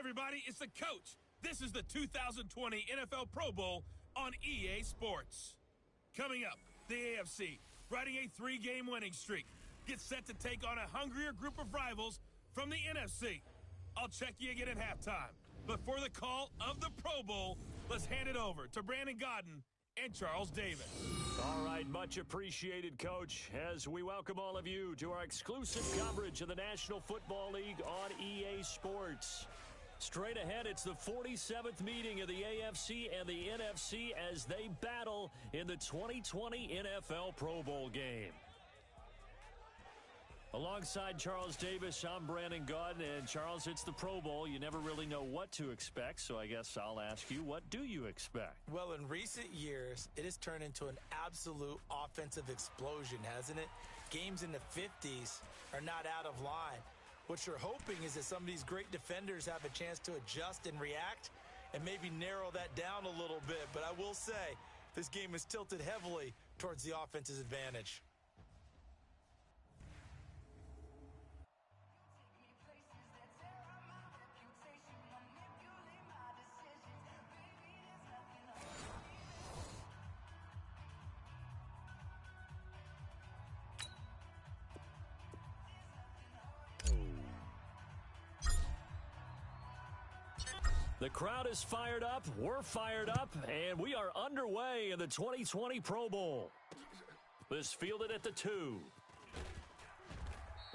everybody, it's the coach. This is the 2020 NFL Pro Bowl on EA Sports. Coming up, the AFC, riding a 3-game winning streak, gets set to take on a hungrier group of rivals from the NFC. I'll check you again at halftime. But for the call of the Pro Bowl, let's hand it over to Brandon Gaudin and Charles Davis. All right, much appreciated, Coach, as we welcome all of you to our exclusive coverage of the National Football League on EA Sports. Straight ahead, it's the 47th meeting of the AFC and the NFC as they battle in the 2020 NFL Pro Bowl game. Alongside Charles Davis, I'm Brandon Gaudin, and Charles, it's the Pro Bowl. You never really know what to expect, so I guess I'll ask you, what do you expect? Well, in recent years, it has turned into an absolute offensive explosion, hasn't it? Games in the 50s are not out of line. What you're hoping is that some of these great defenders have a chance to adjust and react and maybe narrow that down a little bit. But I will say, this game is tilted heavily towards the offense's advantage. The crowd is fired up, we're fired up, and we are underway in the 2020 Pro Bowl. This fielded at the 2.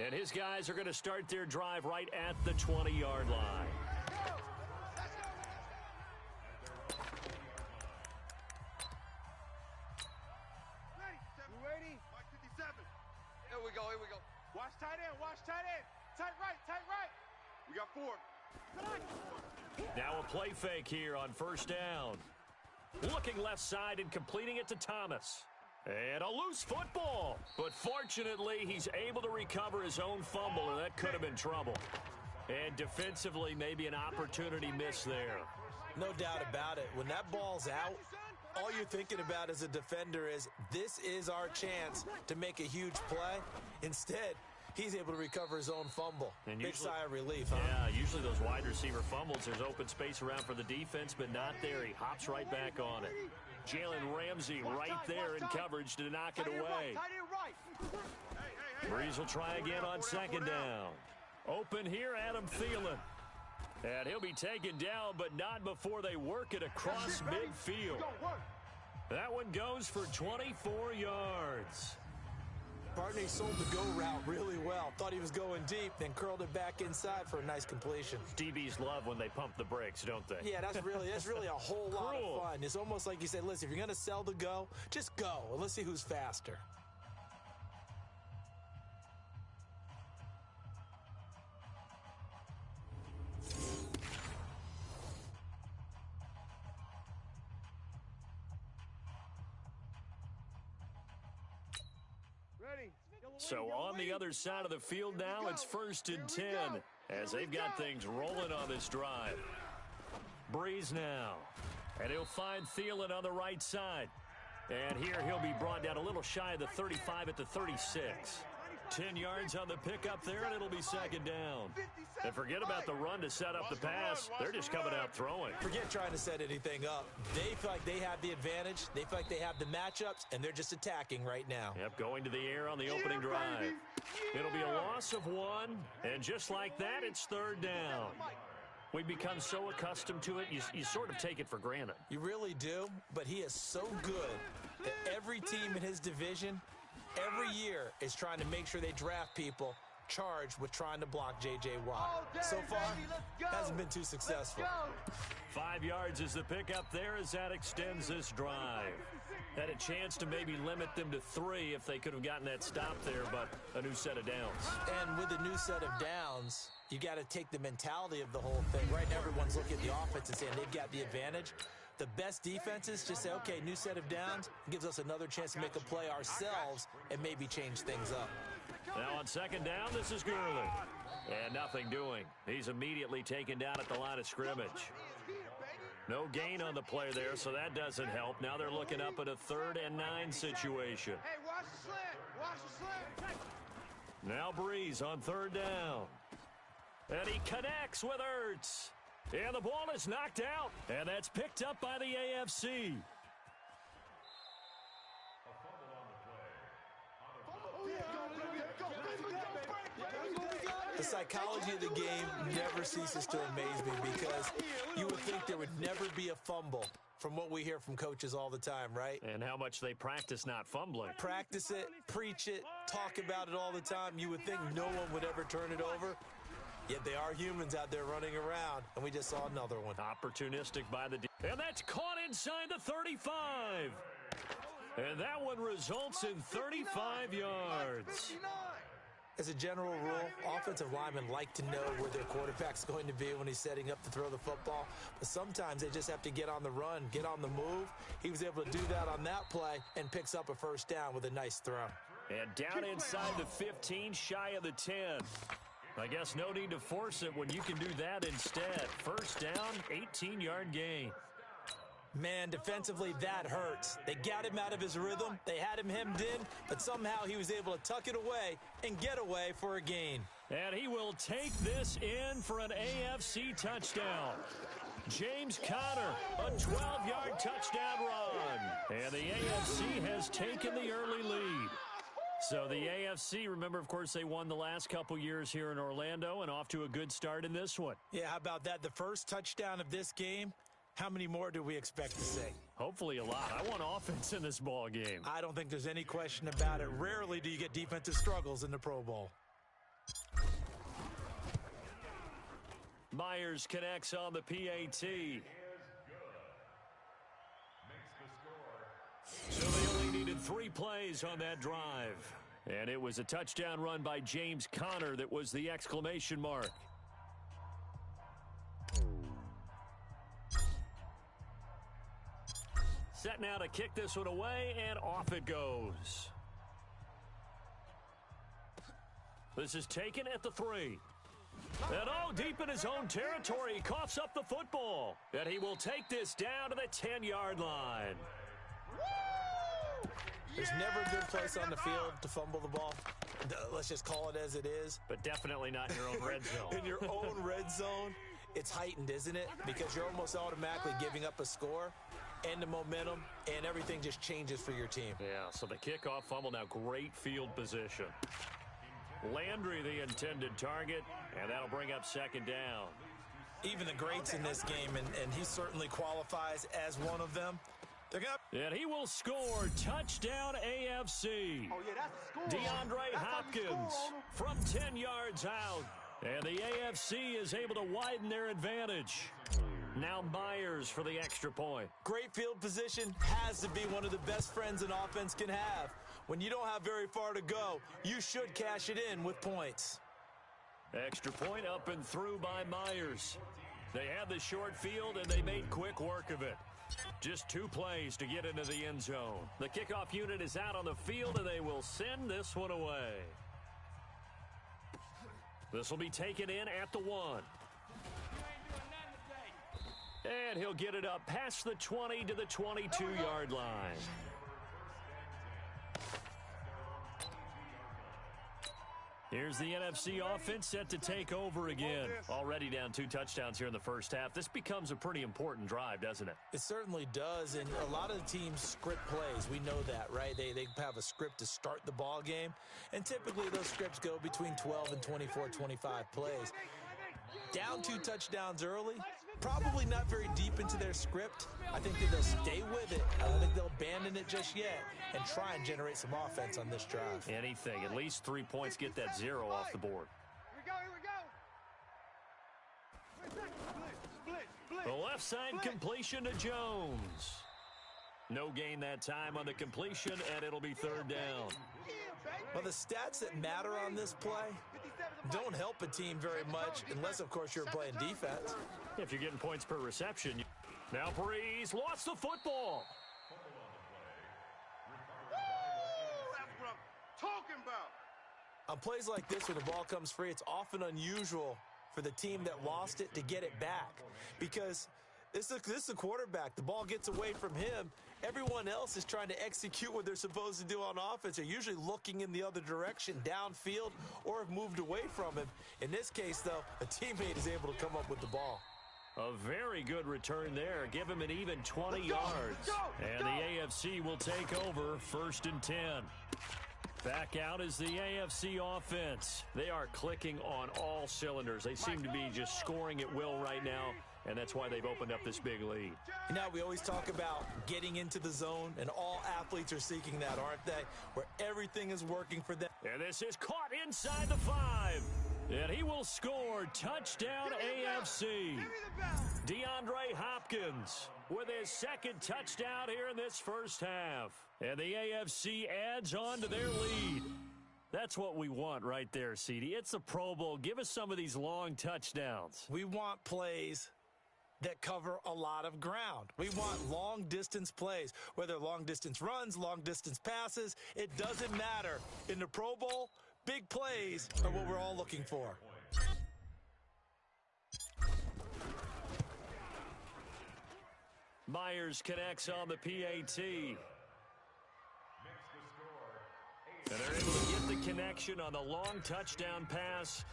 And his guys are going to start their drive right at the 20-yard line. Ready? Mike 57. Here we go. Watch tight end. Tight right. We got 4. Now a play fake here on first down. Looking left side and completing it to Thomas. And a loose football. But fortunately, he's able to recover his own fumble, and that could have been trouble. And defensively, maybe an opportunity miss there. No doubt about it. When that ball's out, all you're thinking about as a defender is, this is our chance to make a huge play. Instead, he's able to recover his own fumble. And big sigh of relief, huh? Yeah, usually those wide receiver fumbles, there's open space around for the defense, but not there. He hops right back on it. Jalen Ramsey right there in coverage to knock it away. Breeze will try again on second down. Open here, Adam Thielen. And he'll be taken down, but not before they work it across midfield. That one goes for 24 yards. Barney sold the go route really well. Thought he was going deep, then curled it back inside for a nice completion. DBs love when they pump the brakes, don't they? Yeah, that's really a whole lot of fun. It's almost like you said, listen, if you're going to sell the go, just go, and let's see who's faster. So on the other side of the field now, it's 1st and 10 as they've got things rolling on this drive. Breeze now, and he'll find Thielen on the right side. And here he'll be brought down a little shy of the 35 at the 36. 10 yards on the pickup there, and it'll be second down. And forget about the run to set up the pass. They're just coming out throwing. Forget trying to set anything up. They feel like they have the advantage. They feel like they have the matchups, and they're just attacking right now. Yep, going to the air on the opening drive. It'll be a loss of 1, and just like that, it's third down. We've become so accustomed to it, you sort of take it for granted. You really do, but he is so good that every team in his division every year is trying to make sure they draft people charged with trying to block J.J. Watt. So far, hasn't been too successful. 5 yards is the pickup there as that extends this drive. Had a chance to maybe limit them to 3 if they could have gotten that stop there, but a new set of downs. And with a new set of downs, you got to take the mentality of the whole thing. Right now, everyone's looking at the offense and saying they've got the advantage. The best defenses just say, okay, new set of downs, gives us another chance to make a play ourselves and maybe change things up. Now on second down, this is Gurley. And nothing doing. He's immediately taken down at the line of scrimmage. No gain on the play there, so that doesn't help. Now they're looking up at a 3rd and 9 situation. Hey, watch the slant. Watch the slant. Now Breeze on third down. And he connects with Ertz. And the ball is knocked out, and that's picked up by the AFC. The psychology of the game never ceases to amaze me because you would think there would never be a fumble from what we hear from coaches all the time, right? And how much they practice not fumbling. Practice it, preach it, talk about it all the time. You would think no one would ever turn it over. Yet they are humans out there running around, and we just saw another one. Opportunistic by the and that's caught inside the 35. And that one results in 35 yards. As a general rule, offensive linemen like to know where their quarterback's going to be when he's setting up to throw the football. But sometimes they just have to get on the run, get on the move. He was able to do that on that play and picks up a first down with a nice throw. And down inside the 15, shy of the 10. I guess no need to force it when you can do that instead. First down, 18-yard gain. Man, defensively, that hurts. They got him out of his rhythm. They had him hemmed in, but somehow he was able to tuck it away and get away for a gain. And he will take this in for an AFC touchdown. James Conner, a 12-yard touchdown run. And the AFC has taken the early lead. So the AFC, remember, of course, they won the last couple years here in Orlando and off to a good start in this one. Yeah, how about that? The first touchdown of this game. How many more do we expect to see? Hopefully a lot. I want offense in this ball game. I don't think there's any question about it. Rarely do you get defensive struggles in the Pro Bowl. Myers connects on the PAT. So they only needed 3 plays on that drive. And it was a touchdown run by James Conner that was the exclamation mark. Set now to kick this one away, and off it goes. This is taken at the 3. And deep in his own territory, he coughs up the football. And he will take this down to the 10-yard line. There's never a good place on the field to fumble the ball. Let's just call it as it is. But definitely not in your own red zone. In your own red zone, it's heightened, isn't it? Because you're almost automatically giving up a score and the momentum, and everything just changes for your team. Yeah, so the kickoff fumble, now great field position. Landry the intended target, and that'll bring up second down. Even the greats in this game, and he certainly qualifies as one of them. And he will score. Touchdown AFC. Oh, yeah, that's a score. DeAndre Hopkins from 10 yards out. And the AFC is able to widen their advantage. Now Myers for the extra point. Great field position has to be one of the best friends an offense can have. When you don't have very far to go, you should cash it in with points. Extra point up and through by Myers. They had the short field, and they made quick work of it. Just 2 plays to get into the end zone. The kickoff unit is out on the field, and they will send this one away. This will be taken in at the 1. And he'll get it up past the 20 to the 22-yard line. Here's the NFC offense set to take over again. Already down 2 touchdowns here in the first half. This becomes a pretty important drive, doesn't it? It certainly does, and a lot of the teams script plays. We know that, right? They have a script to start the ball game, and typically those scripts go between 12 and 24, 25 plays. Down 2 touchdowns early, probably not very deep into their script. I think that they'll stay with it. I don't think they'll abandon it just yet and try and generate some offense on this drive. Anything. At least 3 points, get that 0 off the board. The left side completion to Jones. No gain that time on the completion, and it'll be 3rd down. Well, the stats that matter on this play don't help a team very much unless, of course, you're playing defense. If you're getting points per reception. Now Breeze lost the football. That's what I'm talking about. On plays like this where the ball comes free, it's often unusual for the team that lost it to get it back because this is the quarterback. The ball gets away from him. Everyone else is trying to execute what they're supposed to do on offense. They're usually looking in the other direction, downfield, or have moved away from him. In this case, though, a teammate is able to come up with the ball. A very good return there. Give him an even 20 yards. And the AFC will take over 1st and 10. Back out is the AFC offense. They are clicking on all cylinders. They seem to be just scoring at will right now, and that's why they've opened up this big lead. You know, we always talk about getting into the zone, and all athletes are seeking that, aren't they? Where everything is working for them. And this is caught inside the 5. And he will score. Touchdown AFC. DeAndre Hopkins with his 2nd touchdown here in this first half. And the AFC adds on to their lead. That's what we want right there, CD. It's a Pro Bowl. Give us some of these long touchdowns. We want plays that cover a lot of ground. We want long-distance plays, whether long-distance runs, long-distance passes. It doesn't matter. In the Pro Bowl, big plays are what we're all looking for. Myers connects on the PAT. And they're able to get the connection on the long touchdown pass.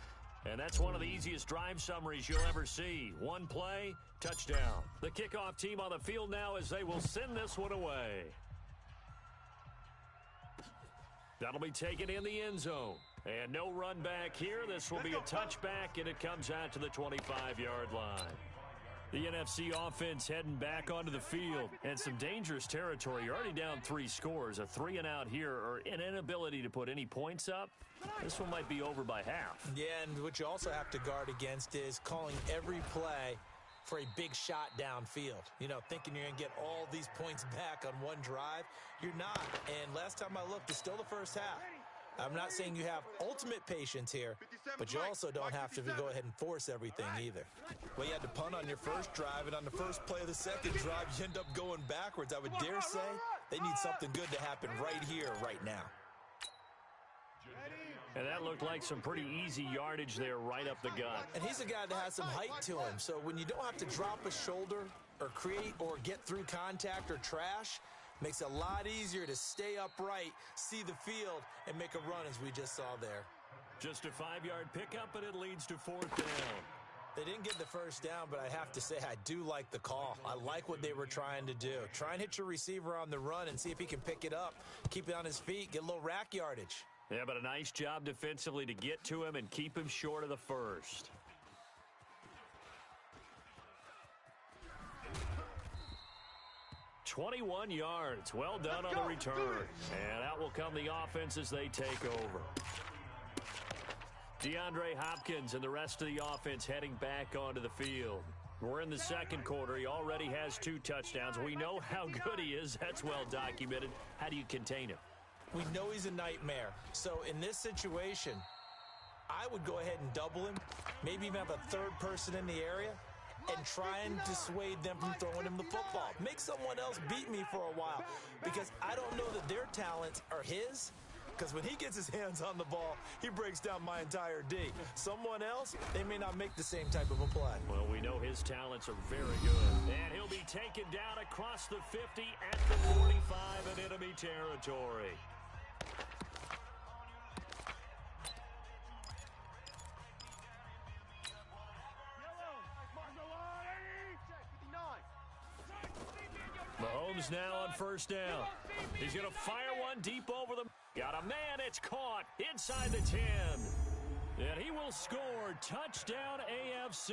And that's one of the easiest drive summaries you'll ever see. One play, touchdown. The kickoff team on the field now as they will send this one away. That'll be taken in the end zone. And no run back here. This will be a touchback, and it comes out to the 25-yard line. The NFC offense heading back onto the field. And some dangerous territory. You're already down 3 scores. A 3-and-out here, or an inability to put any points up. This one might be over by half. Yeah, and what you also have to guard against is calling every play for a big shot downfield. You know, thinking you're going to get all these points back on one drive. You're not. And last time I looked, it's still the first half. I'm not saying you have ultimate patience here, but you also don't have to go ahead and force everything either. Well, you had to punt on your first drive, and on the first play of the second drive, you end up going backwards. I would dare say they need something good to happen right here, right now. And that looked like some pretty easy yardage there right up the gut. And he's a guy that has some height to him, so when you don't have to drop a shoulder or create or get through contact or trash, makes it a lot easier to stay upright, see the field, and make a run as we just saw there. Just a 5-yard pickup, and it leads to 4th down. They didn't get the first down, but I have to say I do like the call. I like what they were trying to do. Try and hit your receiver on the run and see if he can pick it up, keep it on his feet, get a little rack yardage. Yeah, but a nice job defensively to get to him and keep him short of the first. "21 yards. Well done on the return. And out will come the offense as they take over. DeAndre Hopkins and the rest of the offense heading back onto the field. We're in the second quarter. He already has 2 touchdowns. We know how good he is. That's well documented. How do you contain him? We know he's a nightmare. So in this situation, I would go ahead and double him, maybe even have a third person in the area, and try and dissuade them from throwing him the football. Make someone else beat me for a while, because I don't know that their talents are his, because when he gets his hands on the ball, he breaks down my entire D. Someone else, they may not make the same type of a play. Well, we know his talents are very good. And he'll be taken down across the 50 at the 45 in enemy territory. Mahomes now on 1st down. He's going to fire one deep over them. Got a man. It's caught inside the 10. And he will score. Touchdown AFC.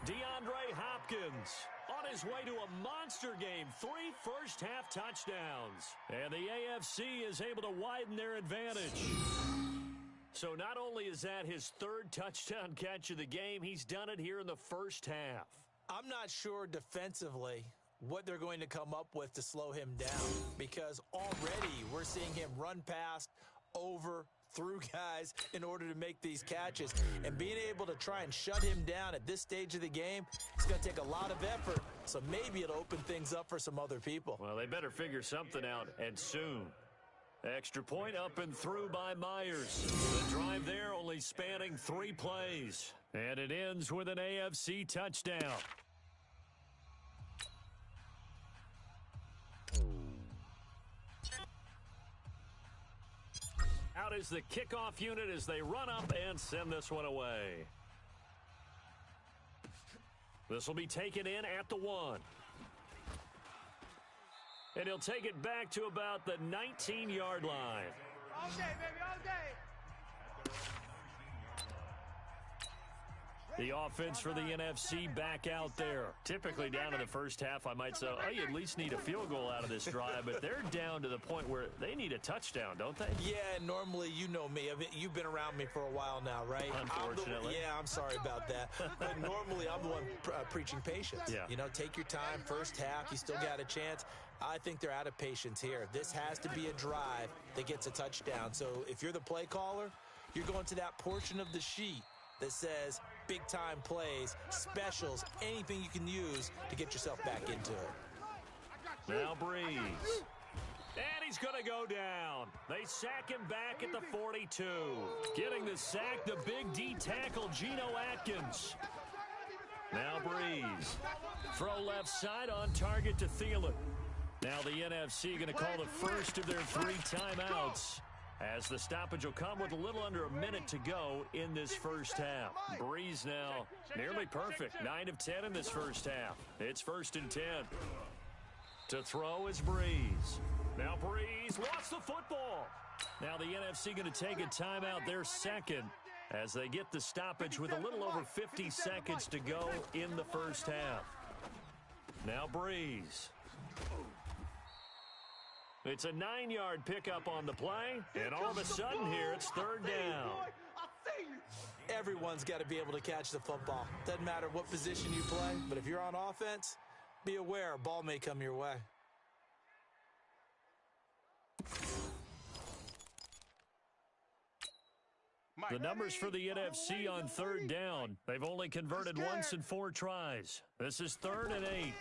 DeAndre Hopkins on his way to a monster game. 3 first-half touchdowns. And the AFC is able to widen their advantage. So not only is that his 3rd touchdown catch of the game, he's done it here in the first half. I'm not sure defensively what they're going to come up with to slow him down, because already we're seeing him run past, over, through guys in order to make these catches. And being able to try and shut him down at this stage of the game, it's going to take a lot of effort, so maybe it'll open things up for some other people. Well, they better figure something out, and soon. Extra point up and through by Myers. The drive there only spanning 3 plays. And it ends with an AFC touchdown. Out is the kickoff unit as they run up and send this one away. This will be taken in at the 1. And he'll take it back to about the 19-yard line. All day, baby, all day. The offense for the NFC back out there. Typically down to the first half, I might say, oh, you at least need a field goal out of this drive, but they're down to the point where they need a touchdown, don't they? Yeah, normally, you know me. You've been around me for a while now, right? Unfortunately. I'm sorry about that. But normally, I'm the one preaching patience. Yeah. You know, take your time. First half, you still got a chance. I think they're out of patience here. This has to be a drive that gets a touchdown. So if you're the play caller, you're going to that portion of the sheet that says big-time plays, specials, anything you can use to get yourself back into it. Now Breeze. And he's going to go down. They sack him back at the 42. Getting the sack, the big D tackle, Geno Atkins. Now Breeze. Throw left side on target to Thielen. Now the NFC going to call the first of their 3 timeouts, as the stoppage will come with a little under a minute to go in this first half. Breeze now nearly perfect. 9 of 10 in this first half. It's 1st and 10. To throw is Breeze. Now Breeze lost the football. Now the NFC going to take a timeout, their second, as they get the stoppage with a little over 50 seconds to go in the first half. Now Breeze. It's a 9-yard pickup on the play, and all of a sudden here it's 3rd down. Everyone's got to be able to catch the football. Doesn't matter what position you play, but if you're on offense, be aware a ball may come your way. The numbers for the NFC on 3rd down. They've only converted once in 4 tries. This is 3rd and 8.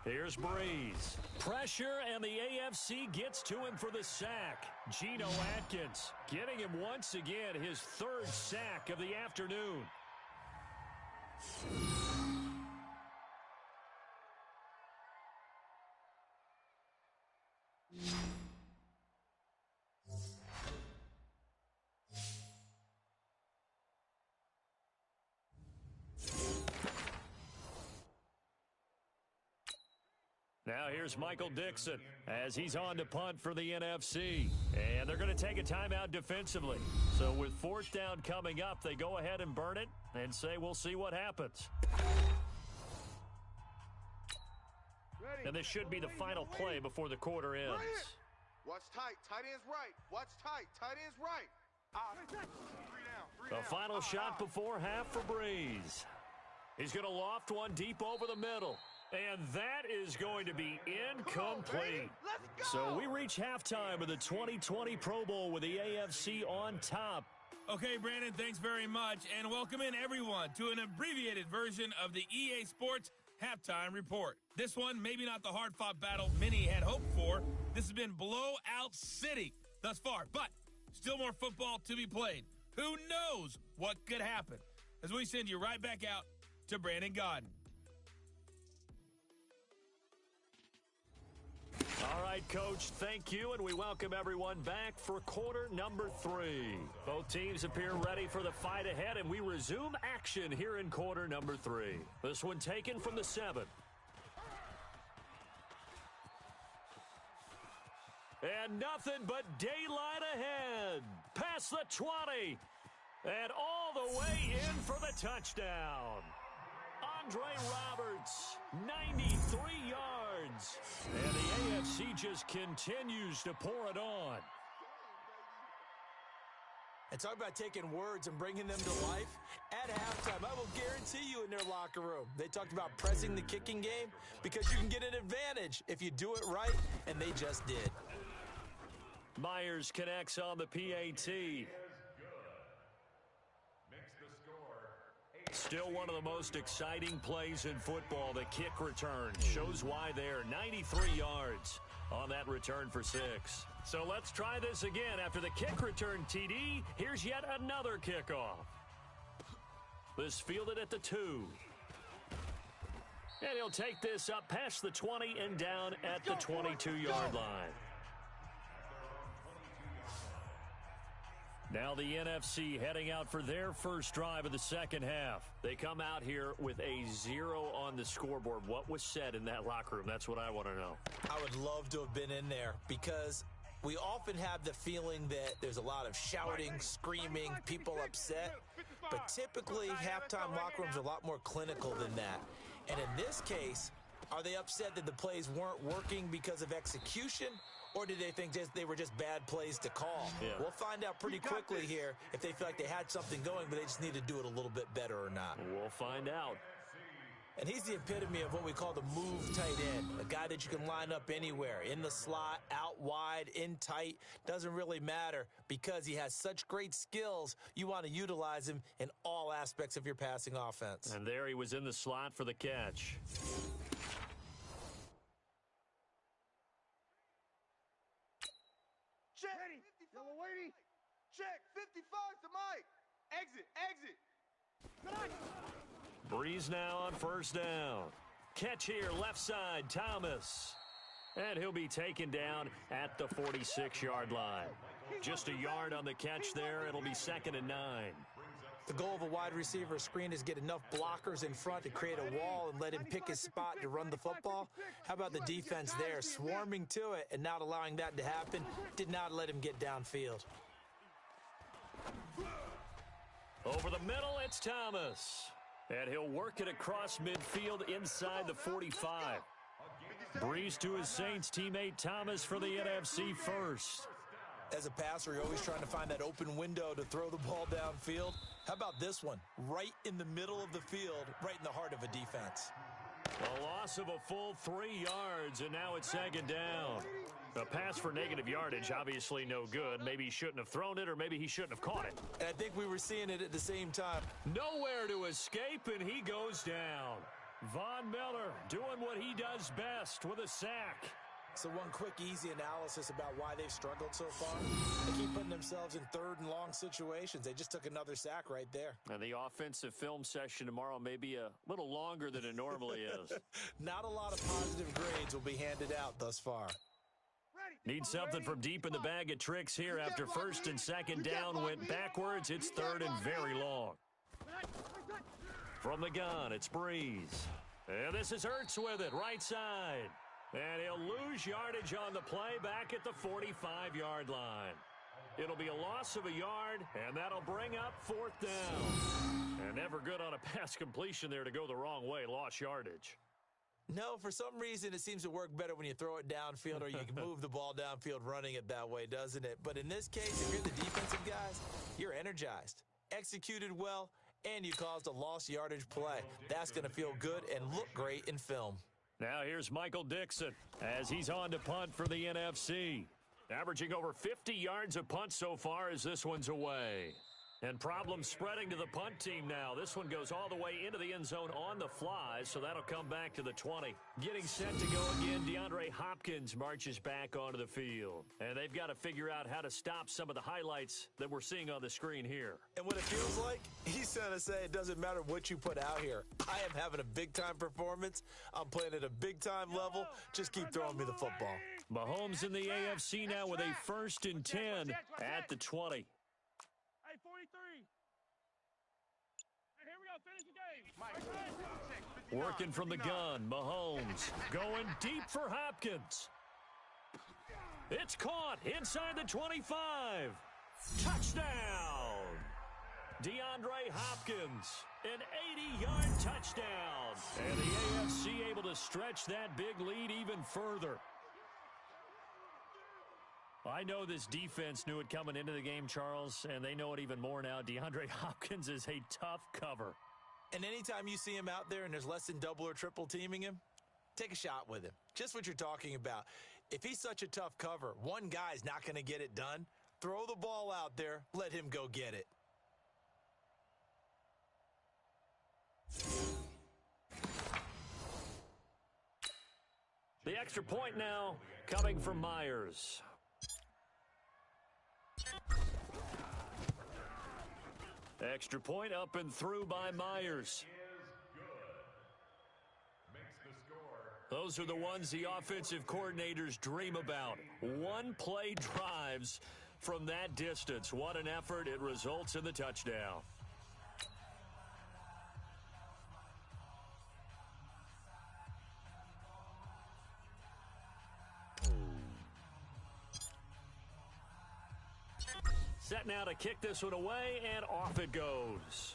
Here's Breeze. Pressure, and the AFC gets to him for the sack. Geno Atkins getting him once again his 3rd sack of the afternoon. Now here's Michael Dixon as he's on to punt for the NFC. And they're going to take a timeout defensively. So with 4th down coming up, they go ahead and burn it and say we'll see what happens. And this should be the final play before the quarter ends. Watch tight. Tight end's right. Watch tight. Tight end's right. The final shot before half for Breeze. He's going to loft one deep over the middle. And that is going to be incomplete. So we reach halftime of the 2020 Pro Bowl with the AFC on top. Okay, Brandon, thanks very much. And welcome in, everyone, to an abbreviated version of the EA Sports Halftime Report. This one, maybe not the hard-fought battle many had hoped for. This has been blowout city thus far, but still more football to be played. Who knows what could happen? As we send you right back out to Brandon Godden. All right, Coach, thank you, and we welcome everyone back for quarter number 3. Both teams appear ready for the fight ahead, and we resume action here in quarter number 3. This one taken from the 7. And nothing but daylight ahead. Past the 20. And all the way in for the touchdown. Andre Roberts, 93 yards. And the AFC just continues to pour it on. And talk about taking words and bringing them to life. At halftime, I will guarantee you in their locker room, they talked about pressing the kicking game because you can get an advantage if you do it right, and they just did. Myers connects on the PAT. Still one of the most exciting plays in football, the kick return. Shows why there, 93 yards on that return for 6. So let's try this again. After the kick return, TD, here's yet another kickoff. This fielded at the 2. And he'll take this up past the 20 and down at the 22-yard line. Now the NFC heading out for their first drive of the second half. They come out here with a 0 on the scoreboard. What was said in that locker room? That's what I want to know. I would love to have been in there because we often have the feeling that there's a lot of shouting, screaming, people upset. But typically, halftime locker rooms are a lot more clinical than that. And in this case, are they upset that the plays weren't working because of execution? Or did they think they were just bad plays to call? Yeah. We'll find out pretty quickly here if they feel like they had something going, but they just need to do it a little bit better or not. We'll find out. And he's the epitome of what we call the move tight end, a guy that you can line up anywhere, in the slot, out wide, in tight, doesn't really matter because he has such great skills. You want to utilize him in all aspects of your passing offense. And there he was in the slot for the catch. Check. Yellow lady. Check. 55 to Mike. Exit. Breeze now on first down. Catch here, left side, Thomas. And he'll be taken down at the 46-yard line. Just a yard on the catch there. It'll be 2nd and 9. The goal of a wide receiver screen is get enough blockers in front to create a wall and let him pick his spot to run the football. How about the defense there, swarming to it and not allowing that to happen? Did not let him get downfield. Over the middle, it's Thomas. And he'll work it across midfield inside the 45. Breeze to his Saints teammate Thomas for the NFC first. As a passer, you're always trying to find that open window to throw the ball downfield. How about this one? Right in the middle of the field, right in the heart of a defense. A loss of a full 3 yards, and now it's 2nd down. A pass for negative yardage, obviously no good. Maybe he shouldn't have thrown it, or maybe he shouldn't have caught it. And I think we were seeing it at the same time. Nowhere to escape, and he goes down. Von Miller doing what he does best with a sack. So one quick, easy analysis about why they've struggled so far. They keep putting themselves in 3rd and long situations. They just took another sack right there. And the offensive film session tomorrow may be a little longer than it normally is. Not a lot of positive grades will be handed out thus far. Need something from deep in the bag of tricks here after 1st and 2nd down went backwards. It's 3rd and very long. From the gun, it's Breeze. And this is Ertz with it, right side. And he'll lose yardage on the play back at the 45-yard line. It'll be a loss of a yard, and that'll bring up 4th down. And never good on a pass completion there to go the wrong way, lost yardage. No, for some reason it seems to work better when you throw it downfield or you can move the ball downfield running it that way, doesn't it? But in this case, if you're the defensive guys, you're energized, executed well, and you caused a lost yardage play. That's going to feel good and look great in film. Now here's Michael Dixon as he's on to punt for the NFC. Averaging over 50 yards a punt so far as this one's away. And problems spreading to the punt team now. This one goes all the way into the end zone on the fly, so that'll come back to the 20. Getting set to go again, DeAndre Hopkins marches back onto the field. And they've got to figure out how to stop some of the highlights that we're seeing on the screen here. And what it feels like, he's going to say it doesn't matter what you put out here. I am having a big-time performance. I'm playing at a big-time level. Just keep throwing me the football. Mahomes in the AFC now with a 1st and 10 at the 20. Hey, 43. Hey, here we go. Finish the game. Working from the gun, Mahomes going deep for Hopkins. It's caught inside the 25. Touchdown! DeAndre Hopkins, an 80-yard touchdown. And the AFC able to stretch that big lead even further. I know this defense knew it coming into the game, Charles, and they know it even more now. DeAndre Hopkins is a tough cover. And anytime you see him out there and there's less than double or triple teaming him, take a shot with him. Just what you're talking about. If he's such a tough cover, one guy's not going to get it done. Throw the ball out there. Let him go get it. The extra point now coming from Myers. Extra point up and through by Myers. Those are the ones the offensive coordinators dream about. One-play drives from that distance. What an effort. It results in the touchdown. Set now to kick this one away, and off it goes.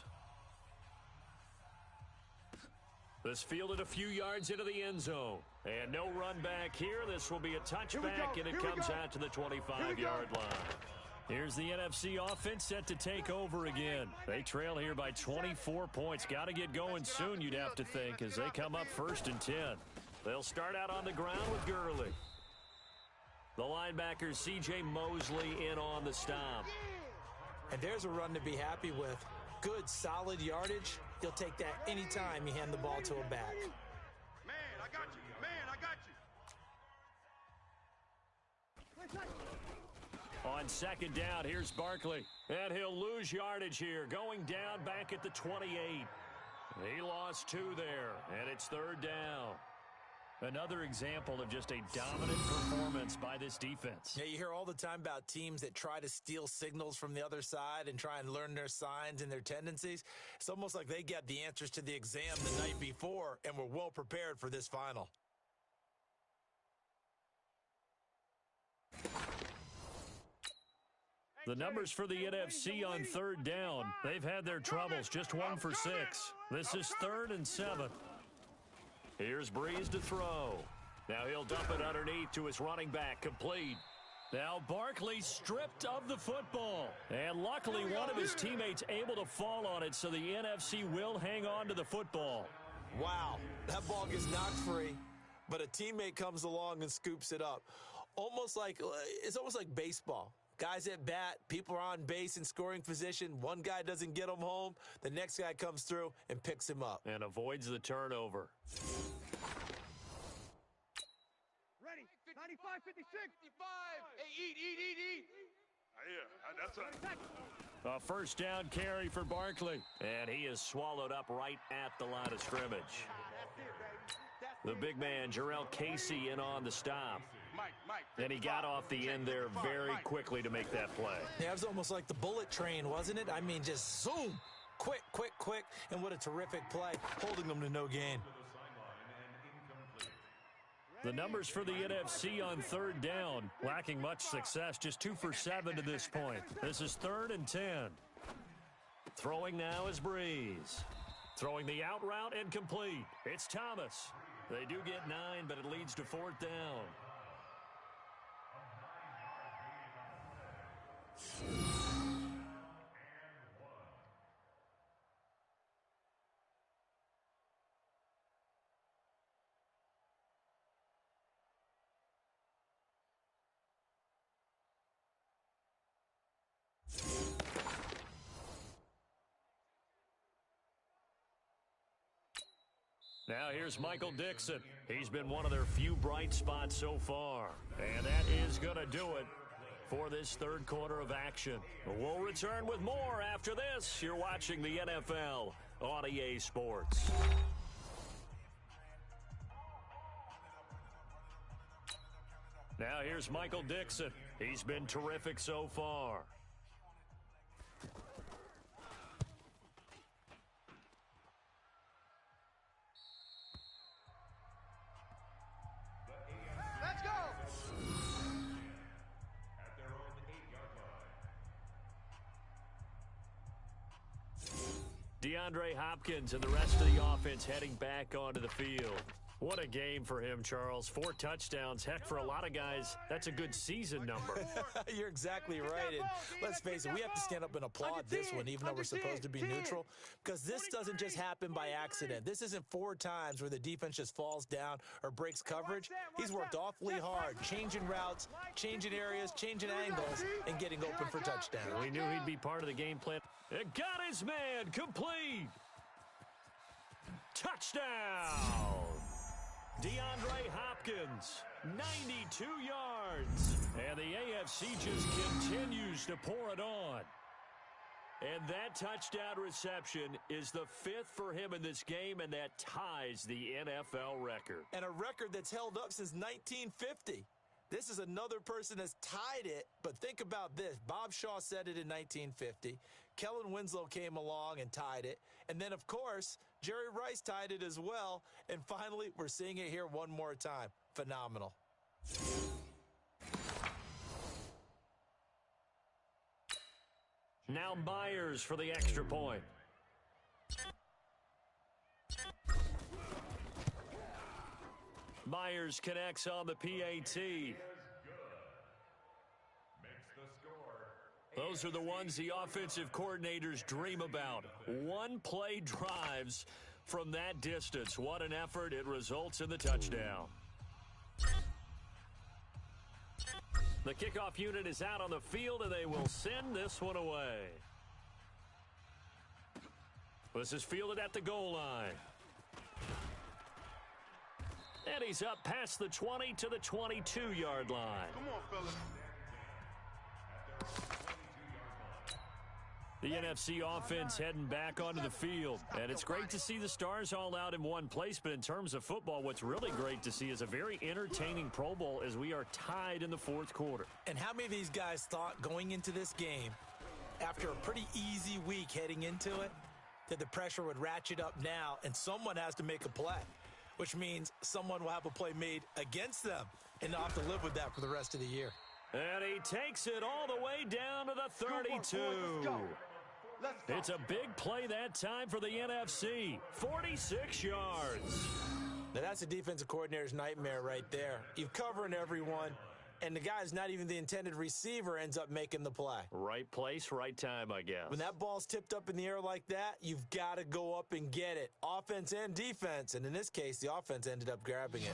This fielded a few yards into the end zone. And no run back here. This will be a touchback, and it comes out to the 25-yard line. Here's the NFC offense set to take over again. They trail here by 24 points. Got to get going soon, you'd have to think, as they come up 1st and 10. They'll start out on the ground with Gurley. The linebacker, C.J. Mosley, in on the stop. And there's a run to be happy with. Good, solid yardage. He'll take that anytime you hand the ball to a back. Man, I got you. Man, I got you. On 2nd down, here's Barkley. And he'll lose yardage here, going down back at the 28. He lost 2 there, and it's 3rd down. Another example of just a dominant performance by this defense. Yeah, you hear all the time about teams that try to steal signals from the other side and try and learn their signs and their tendencies. It's almost like they got the answers to the exam the night before and were well prepared for this final. The numbers for the NFC on 3rd down. They've had their troubles, just 1 for 6. This is 3rd and 7. Here's Breeze to throw. Now he'll dump it underneath to his running back, complete. Now Barkley stripped of the football. And luckily one of his teammates able to fall on it, so the NFC will hang on to the football. Wow, that ball gets knocked free, but a teammate comes along and scoops it up. It's almost like baseball. Guys at bat, people are on base in scoring position. One guy doesn't get him home. The next guy comes through and picks him up. And avoids the turnover. Ready. 95, 56. 55. Hey, eat. Yeah, that's a... A 1st down carry for Barkley. And he is swallowed up right at the line of scrimmage. The big man, Jarrell Casey, in on the stop. And he got off the end there very quickly to make that play. Yeah, it was almost like the bullet train, wasn't it? I mean, just zoom. Quick. And what a terrific play, holding them to no gain. The numbers for the NFC on 3rd down, lacking much success, just 2 for 7 to this point. This is 3rd and 10. Throwing now is Breeze. Throwing the out route and complete. It's Thomas. They do get 9, but it leads to 4th down. Now here's Michael Dixon. He's been one of their few bright spots so far. And that is going to do it for this 3rd quarter of action. We'll return with more after this. You're watching the NFL on EA Sports. Now here's Michael Dixon. He's been terrific so far. Let's go. DeAndre Hopkins and the rest of the offense heading back onto the field. What a game for him, Charles. 4 touchdowns. Heck, for a lot of guys, that's a good season number. You're exactly right. And let's face it, we have to stand up and applaud this one, even though we're supposed to be neutral, because this doesn't just happen by accident. This isn't 4 times where the defense just falls down or breaks coverage. He's worked awfully hard, changing routes, changing areas, changing angles, and getting open for touchdown. We knew he'd be part of the game plan. It got his man complete. Touchdown. DeAndre Hopkins, 92 yards. And the AFC just continues to pour it on. And that touchdown reception is the 5th for him in this game, and that ties the NFL record. And a record that's held up since 1950. This is another person that's tied it, but think about this. Bob Shaw said it in 1950. Kellen Winslow came along and tied it. And then, of course, Jerry Rice tied it as well. And finally, we're seeing it here one more time. Phenomenal. Now Myers for the extra point. Myers connects on the PAT. Those are the ones the offensive coordinators dream about. One-play drives from that distance. What an effort. It results in the touchdown. The kickoff unit is out on the field, and they will send this one away. This is fielded at the goal line. And he's up past the 20 to the 22-yard line. Come on, fellas. The NFC offense heading back onto the field. And it's great to see the stars all out in one place, but in terms of football, what's really great to see is a very entertaining Pro Bowl as we are tied in the fourth quarter. And how many of these guys thought going into this game, after a pretty easy week heading into it, that the pressure would ratchet up now and someone has to make a play, which means someone will have a play made against them and not have to live with that for the rest of the year. And he takes it all the way down to the 32. It's a big play that time for the NFC. 46 yards. Now that's a defensive coordinator's nightmare right there. You're covering everyone, and the guy's not even the intended receiver ends up making the play. Right place, right time, I guess. When that ball's tipped up in the air like that, you've got to go up and get it. Offense and defense, and in this case, the offense ended up grabbing it.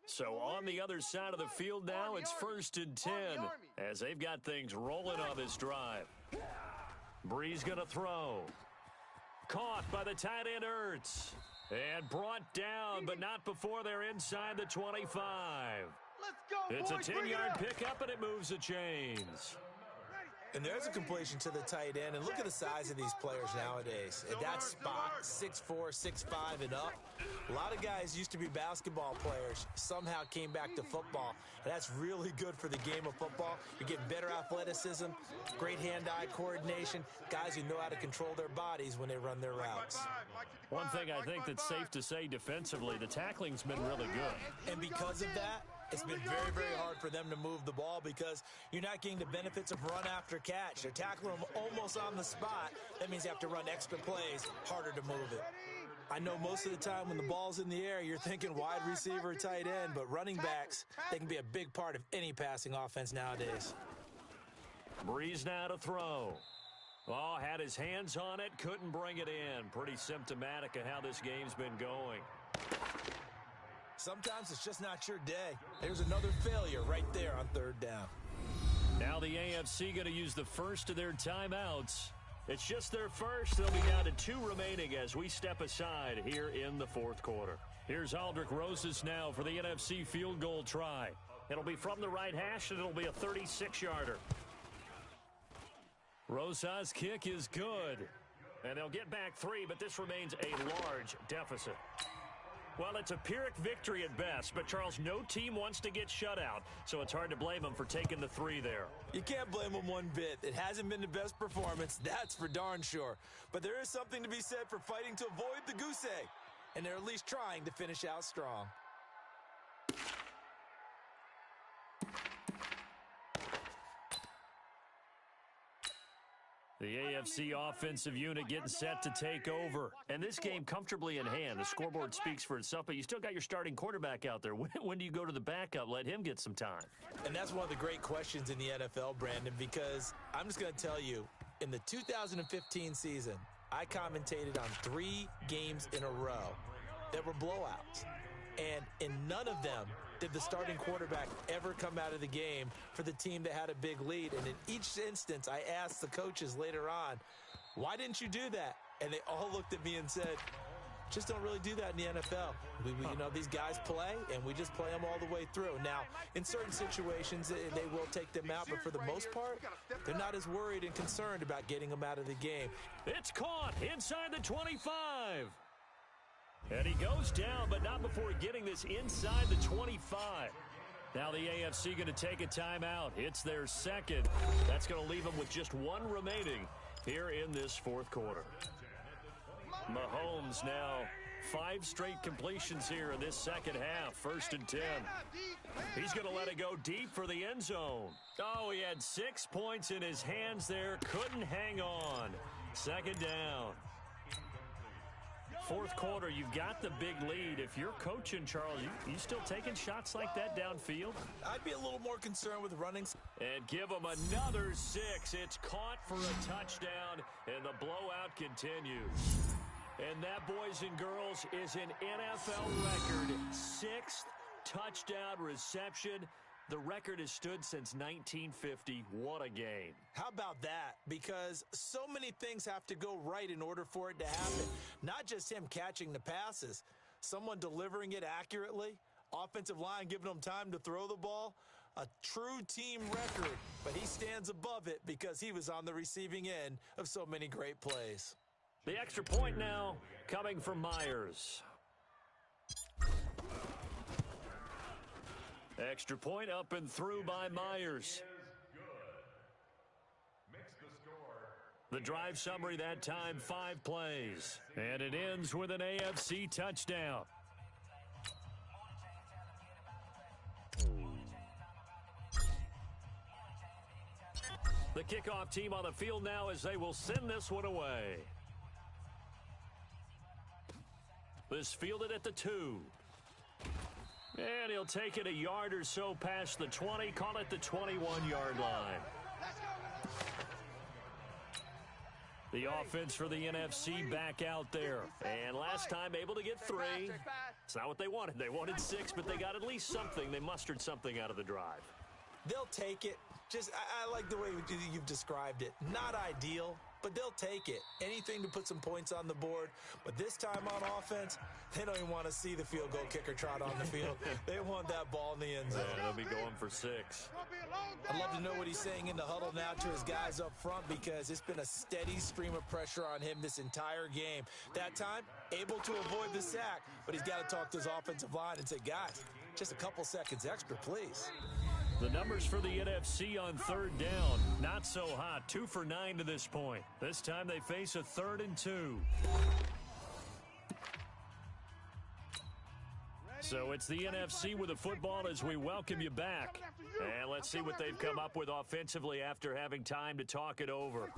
So on the other side of the field now, it's 1st and 10 as they've got things rolling on this drive. Breeze going to throw. Caught by the tight end Ertz. And brought down, but not before they're inside the 25. It's a 10-yard pickup, and it moves the chains. And there's a completion to the tight end. And look at the size of these players nowadays. At that spot, 6'4", 6'5", and up. A lot of guys used to be basketball players, somehow came back to football. And that's really good for the game of football. You're getting better athleticism, great hand-eye coordination, guys who know how to control their bodies when they run their routes. One thing I think that's safe to say defensively, the tackling's been really good. And because of that, it's been very, very hard for them to move the ball because you're not getting the benefits of run after catch. They're tackling them almost on the spot. That means you have to run extra plays, harder to move it. I know most of the time when the ball's in the air, you're thinking wide receiver, tight end, but running backs, they can be a big part of any passing offense nowadays. Breeze now to throw. Oh, had his hands on it, couldn't bring it in. Pretty symptomatic of how this game's been going. Sometimes it's just not your day. There's another failure right there on 3rd down. Now the AFC going to use the first of their timeouts. It's just their first. They'll be down to 2 remaining as we step aside here in the fourth quarter. Here's Aldrich Rosas now for the NFC field goal try. It'll be from the right hash, and it'll be a 36-yarder. Rosas' kick is good. And they'll get back 3, but this remains a large deficit. Well, it's a Pyrrhic victory at best, but, Charles, no team wants to get shut out, so it's hard to blame them for taking the 3 there. You can't blame them one bit. It hasn't been the best performance, that's for darn sure. But there is something to be said for fighting to avoid the goose egg, and they're at least trying to finish out strong. The AFC offensive unit getting set to take over. And this game comfortably in hand. The scoreboard speaks for itself, but you still got your starting quarterback out there. When do you go to the backup? Let him get some time. And that's one of the great questions in the NFL, Brandon, because I'm just going to tell you, in the 2015 season, I commentated on 3 games in a row that were blowouts. And in none of them did the starting quarterback ever come out of the game for the team that had a big lead. And in each instance, I asked the coaches later on, why didn't you do that? And they all looked at me and said, Just don't really do that in the NFL. These guys play, and we just play them all the way through. Now, in certain situations, they will take them out, but for the most part, they're not as worried and concerned about getting them out of the game. It's caught inside the 25. And he goes down, but not before getting this inside the 25. Now the AFC going to take a timeout. It's their second. That's going to leave them with just one remaining here in this fourth quarter. Mahomes now 5 straight completions here in this second half. 1st and 10. He's going to let it go deep for the end zone. Oh, he had 6 points in his hands there. Couldn't hang on. 2nd down. Fourth quarter, you've got the big lead. If you're coaching, Charles, you still taking shots like that downfield? I'd be a little more concerned with running. And give them another 6. It's caught for a touchdown, and the blowout continues. And that, boys and girls, is an NFL record. 6th touchdown reception. The record has stood since 1950. What a game. How about that? Because so many things have to go right in order for it to happen. Not just him catching the passes. Someone delivering it accurately. Offensive line giving them time to throw the ball. A true team record. But he stands above it because he was on the receiving end of so many great plays. The extra point now coming from Myers. Extra point up and through by Myers. The drive summary that time, 5 plays. And it ends with an AFC touchdown. The kickoff team on the field now as they will send this one away. This fielded at the 2. And he'll take it a yard or so past the 20, call it the 21-yard line. The offense for the NFC back out there. And last time able to get 3. It's not what they wanted. They wanted 6, but they got at least something. They mustered something out of the drive. They'll take it. I like the way you've described it. Not ideal, but they'll take it. Anything to put some points on the board. But this time on offense, they don't even want to see the field goal kicker trot on the field. They want that ball in the end zone. Yeah, they'll be going for 6. I'd love to know what he's saying in the huddle now to his guys up front because it's been a steady stream of pressure on him this entire game. That time, able to avoid the sack, but he's got to talk to his offensive line and say, guys, just a couple seconds extra, please. The numbers for the NFC on 3rd down, not so hot. 2 for 9 to this point. This time they face a 3rd and 2. So it's the NFC with the football as we welcome you back. And let's see what they've come up with offensively after having time to talk it over.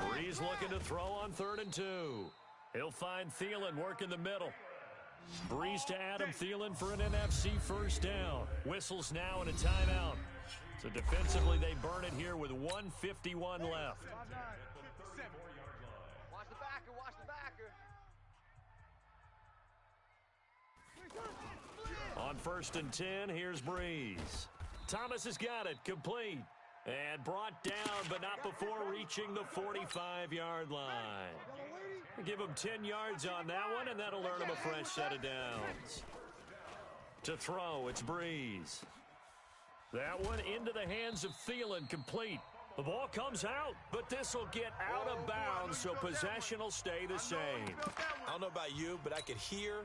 Breeze looking to throw on 3rd and 2. He'll find Thielen working the middle. Breeze to Adam Thielen for an NFC 1st down. Whistles now and a timeout. So defensively they burn it here with 1:51 left. Watch the backer, watch the backer. On 1st and 10, here's Breeze. Thomas has got it, complete. And brought down, but not before reaching the 45-yard line. Give him 10 yards on that one, and that'll earn him a fresh set of downs. To throw, it's Breeze. That one into the hands of Thielen, complete. The ball comes out, but this will get out of bounds, so possession will stay the same. I don't know about you, but I could hear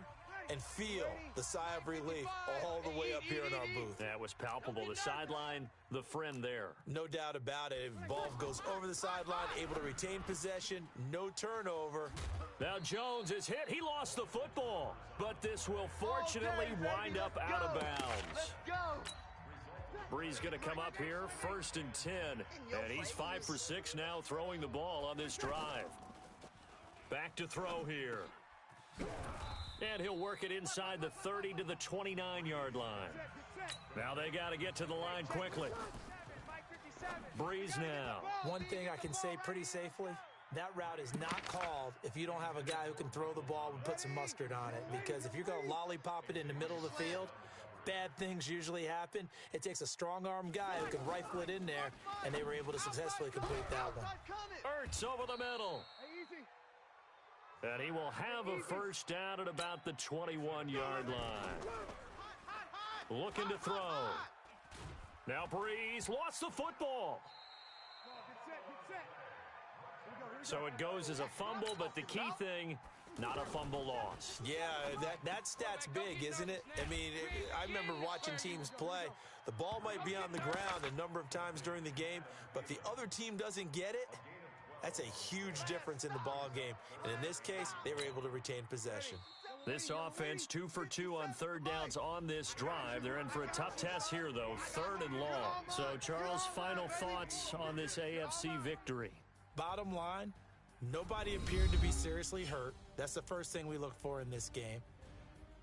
and feel the sigh of relief all the way up here in our booth. That was palpable. The sideline, the friend there. No doubt about it. Ball goes over the sideline, able to retain possession, no turnover. Now Jones is hit. He lost the football, but this will fortunately wind up out of bounds. Breeze going to come up here, 1st and 10, and he's 5 for 6 now throwing the ball on this drive. Back to throw here. And he'll work it inside the 30 to the 29-yard line. Now they got to get to the line quickly. Breeze now. One thing I can say pretty safely, that route is not called if you don't have a guy who can throw the ball and put some mustard on it. Because if you're going to lollipop it in the middle of the field, bad things usually happen. It takes a strong-arm guy who can rifle it in there, and they were able to successfully complete that one. Ertz over the middle. And he will have a first down at about the 21-yard line. Looking to throw. Now Breeze lost the football. So it goes as a fumble, but the key thing, not a fumble loss. Yeah, that stat's big, isn't it? I mean, I remember watching teams play. The ball might be on the ground a number of times during the game, but the other team doesn't get it. That's a huge difference in the ball game. And in this case, they were able to retain possession. This offense 2 for 2 on third downs on this drive. They're in for a tough test here, though, 3rd and long. So, Charles, final thoughts on this AFC victory? Bottom line, nobody appeared to be seriously hurt. That's the first thing we look for in this game.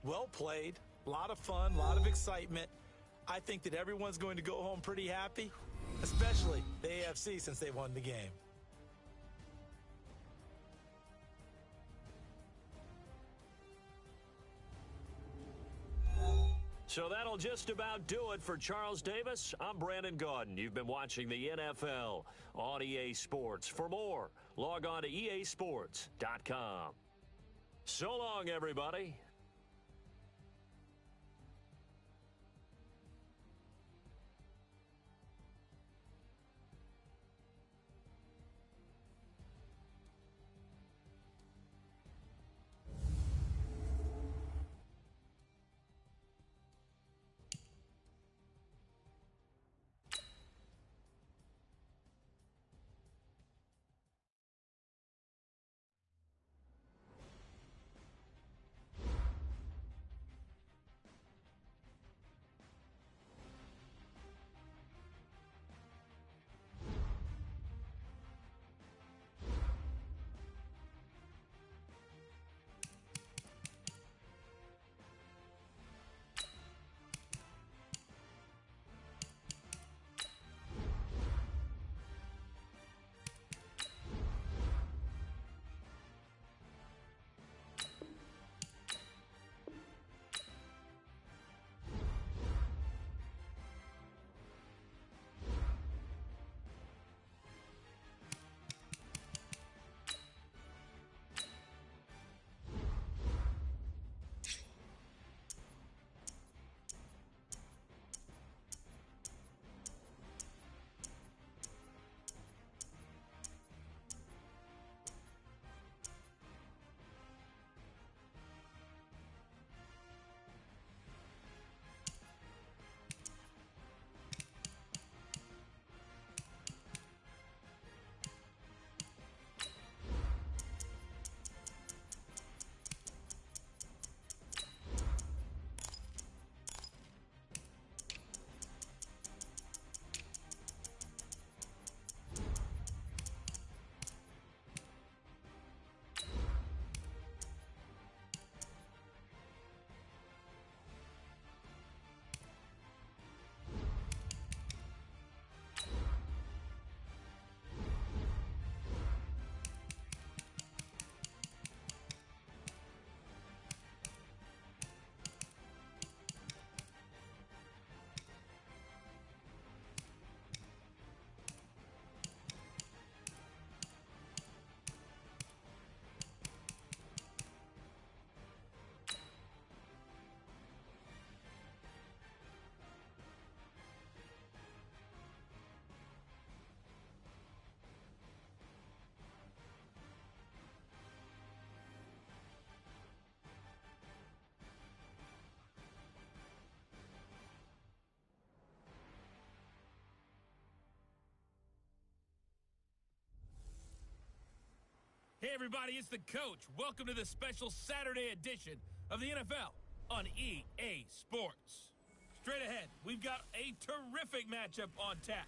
Well played, a lot of fun, a lot of excitement. I think that everyone's going to go home pretty happy, especially the AFC since they won the game. So that'll just about do it for Charles Davis. I'm Brandon Gaudin. You've been watching the NFL on EA Sports. For more, log on to easports.com. So long, everybody. Hey, everybody, it's the coach. Welcome to the special Saturday edition of the NFL on EA Sports. Straight ahead, we've got a terrific matchup on tap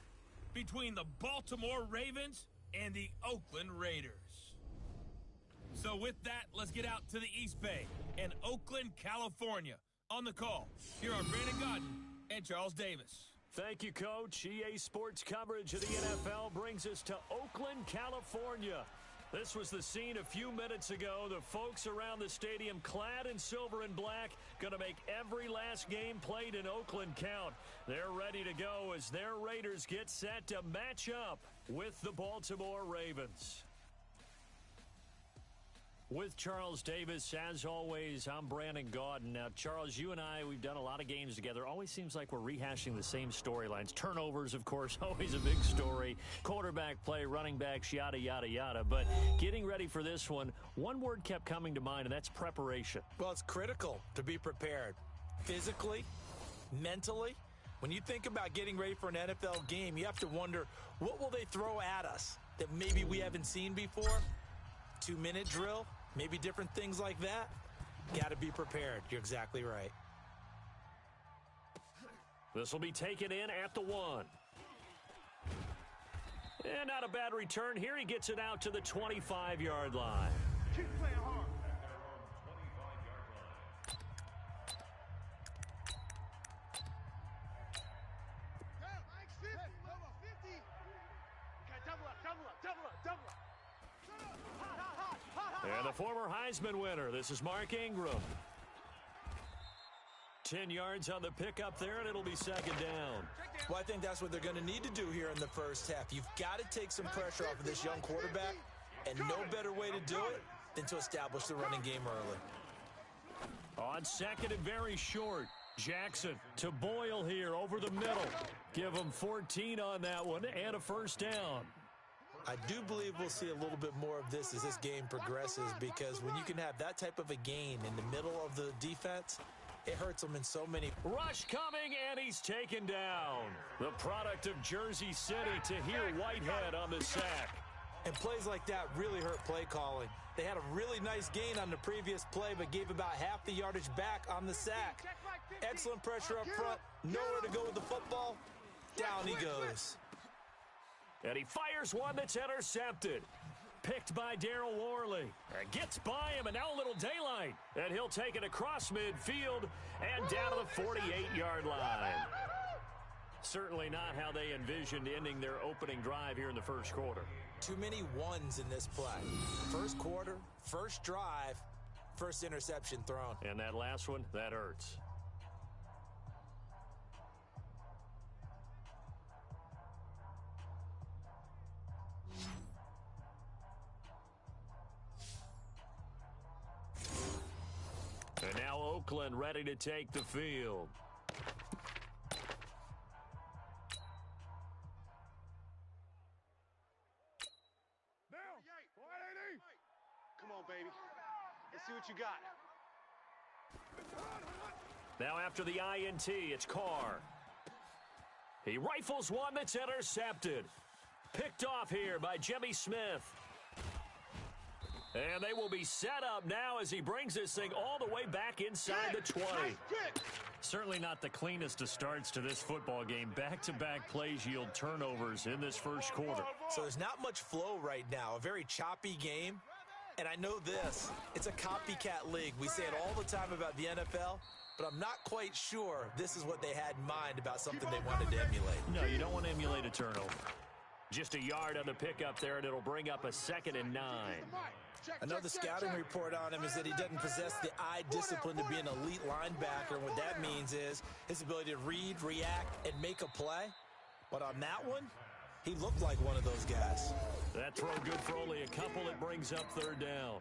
between the Baltimore Ravens and the Oakland Raiders. So with that, let's get out to the East Bay and Oakland, California. On the call, here are Brandon Gaudin and Charles Davis. Thank you, Coach. EA Sports coverage of the NFL brings us to Oakland, California. This was the scene a few minutes ago. The folks around the stadium clad in silver and black going to make every last game played in Oakland count. They're ready to go as their Raiders get set to match up with the Baltimore Ravens. With Charles Davis, as always, I'm Brandon Gaudin. Now, Charles, you and I, we've done a lot of games together. Always seems like we're rehashing the same storylines. Turnovers, of course, always a big story. Quarterback play, running backs, yada, yada, yada. But getting ready for this one word kept coming to mind, and that's preparation. Well, it's critical to be prepared. Physically, mentally. When you think about getting ready for an NFL game, you have to wonder, what will they throw at us that maybe we haven't seen before? 2-minute drill? Maybe different things like that. Got to be prepared. You're exactly right. This will be taken in at the 1. And not a bad return here. He gets it out to the 25-yard line. Keep playing hard. And the former Heisman winner, this is Mark Ingram. 10 yards on the pickup there, and it'll be second down. Well, I think that's what they're going to need to do here in the first half. You've got to take some pressure off of this young quarterback, and no better way to do it than to establish the running game early. On second and very short, Jackson to Boyle here over the middle. Give him 14 on that one and a first down. I do believe we'll see a little bit more of this as this game progresses, because when you can have that type of a gain in the middle of the defense, it hurts them in so many. Rush coming, and he's taken down. The product of Jersey City, Tahir Whitehead on the sack. And plays like that really hurt play calling. They had a really nice gain on the previous play, but gave about half the yardage back on the sack. Excellent pressure up front. Nowhere to go with the football. Down he goes. And he fires one that's intercepted. Picked by Darryl Worley. Gets by him, and now a little daylight. And he'll take it across midfield and down to the 48-yard line. Certainly not how they envisioned ending their opening drive here in the first quarter. Too many ones in this play. First quarter, first drive, first interception thrown. And that last one, that hurts. And now Oakland ready to take the field. Come on, baby. Let's see what you got. Now after the INT, it's Carr. He rifles one that's intercepted. Picked off here by Jimmy Smith. And they will be set up now as he brings this thing all the way back inside the 20. Certainly not the cleanest of starts to this football game. Back-to-back plays yield turnovers in this first quarter. So there's not much flow right now. A very choppy game. And I know this. It's a copycat league. We say it all the time about the NFL, but I'm not quite sure this is what they had in mind about something they wanted to emulate. No, you don't want to emulate a turnover. Just a yard on the pickup there, and it'll bring up a 2nd and 9. Another scouting report on him is that he doesn't possess the eye discipline to be an elite linebacker. And what that means is his ability to read, react, and make a play. But on that one, he looked like one of those guys. That throw good for only a couple. It brings up 3rd down.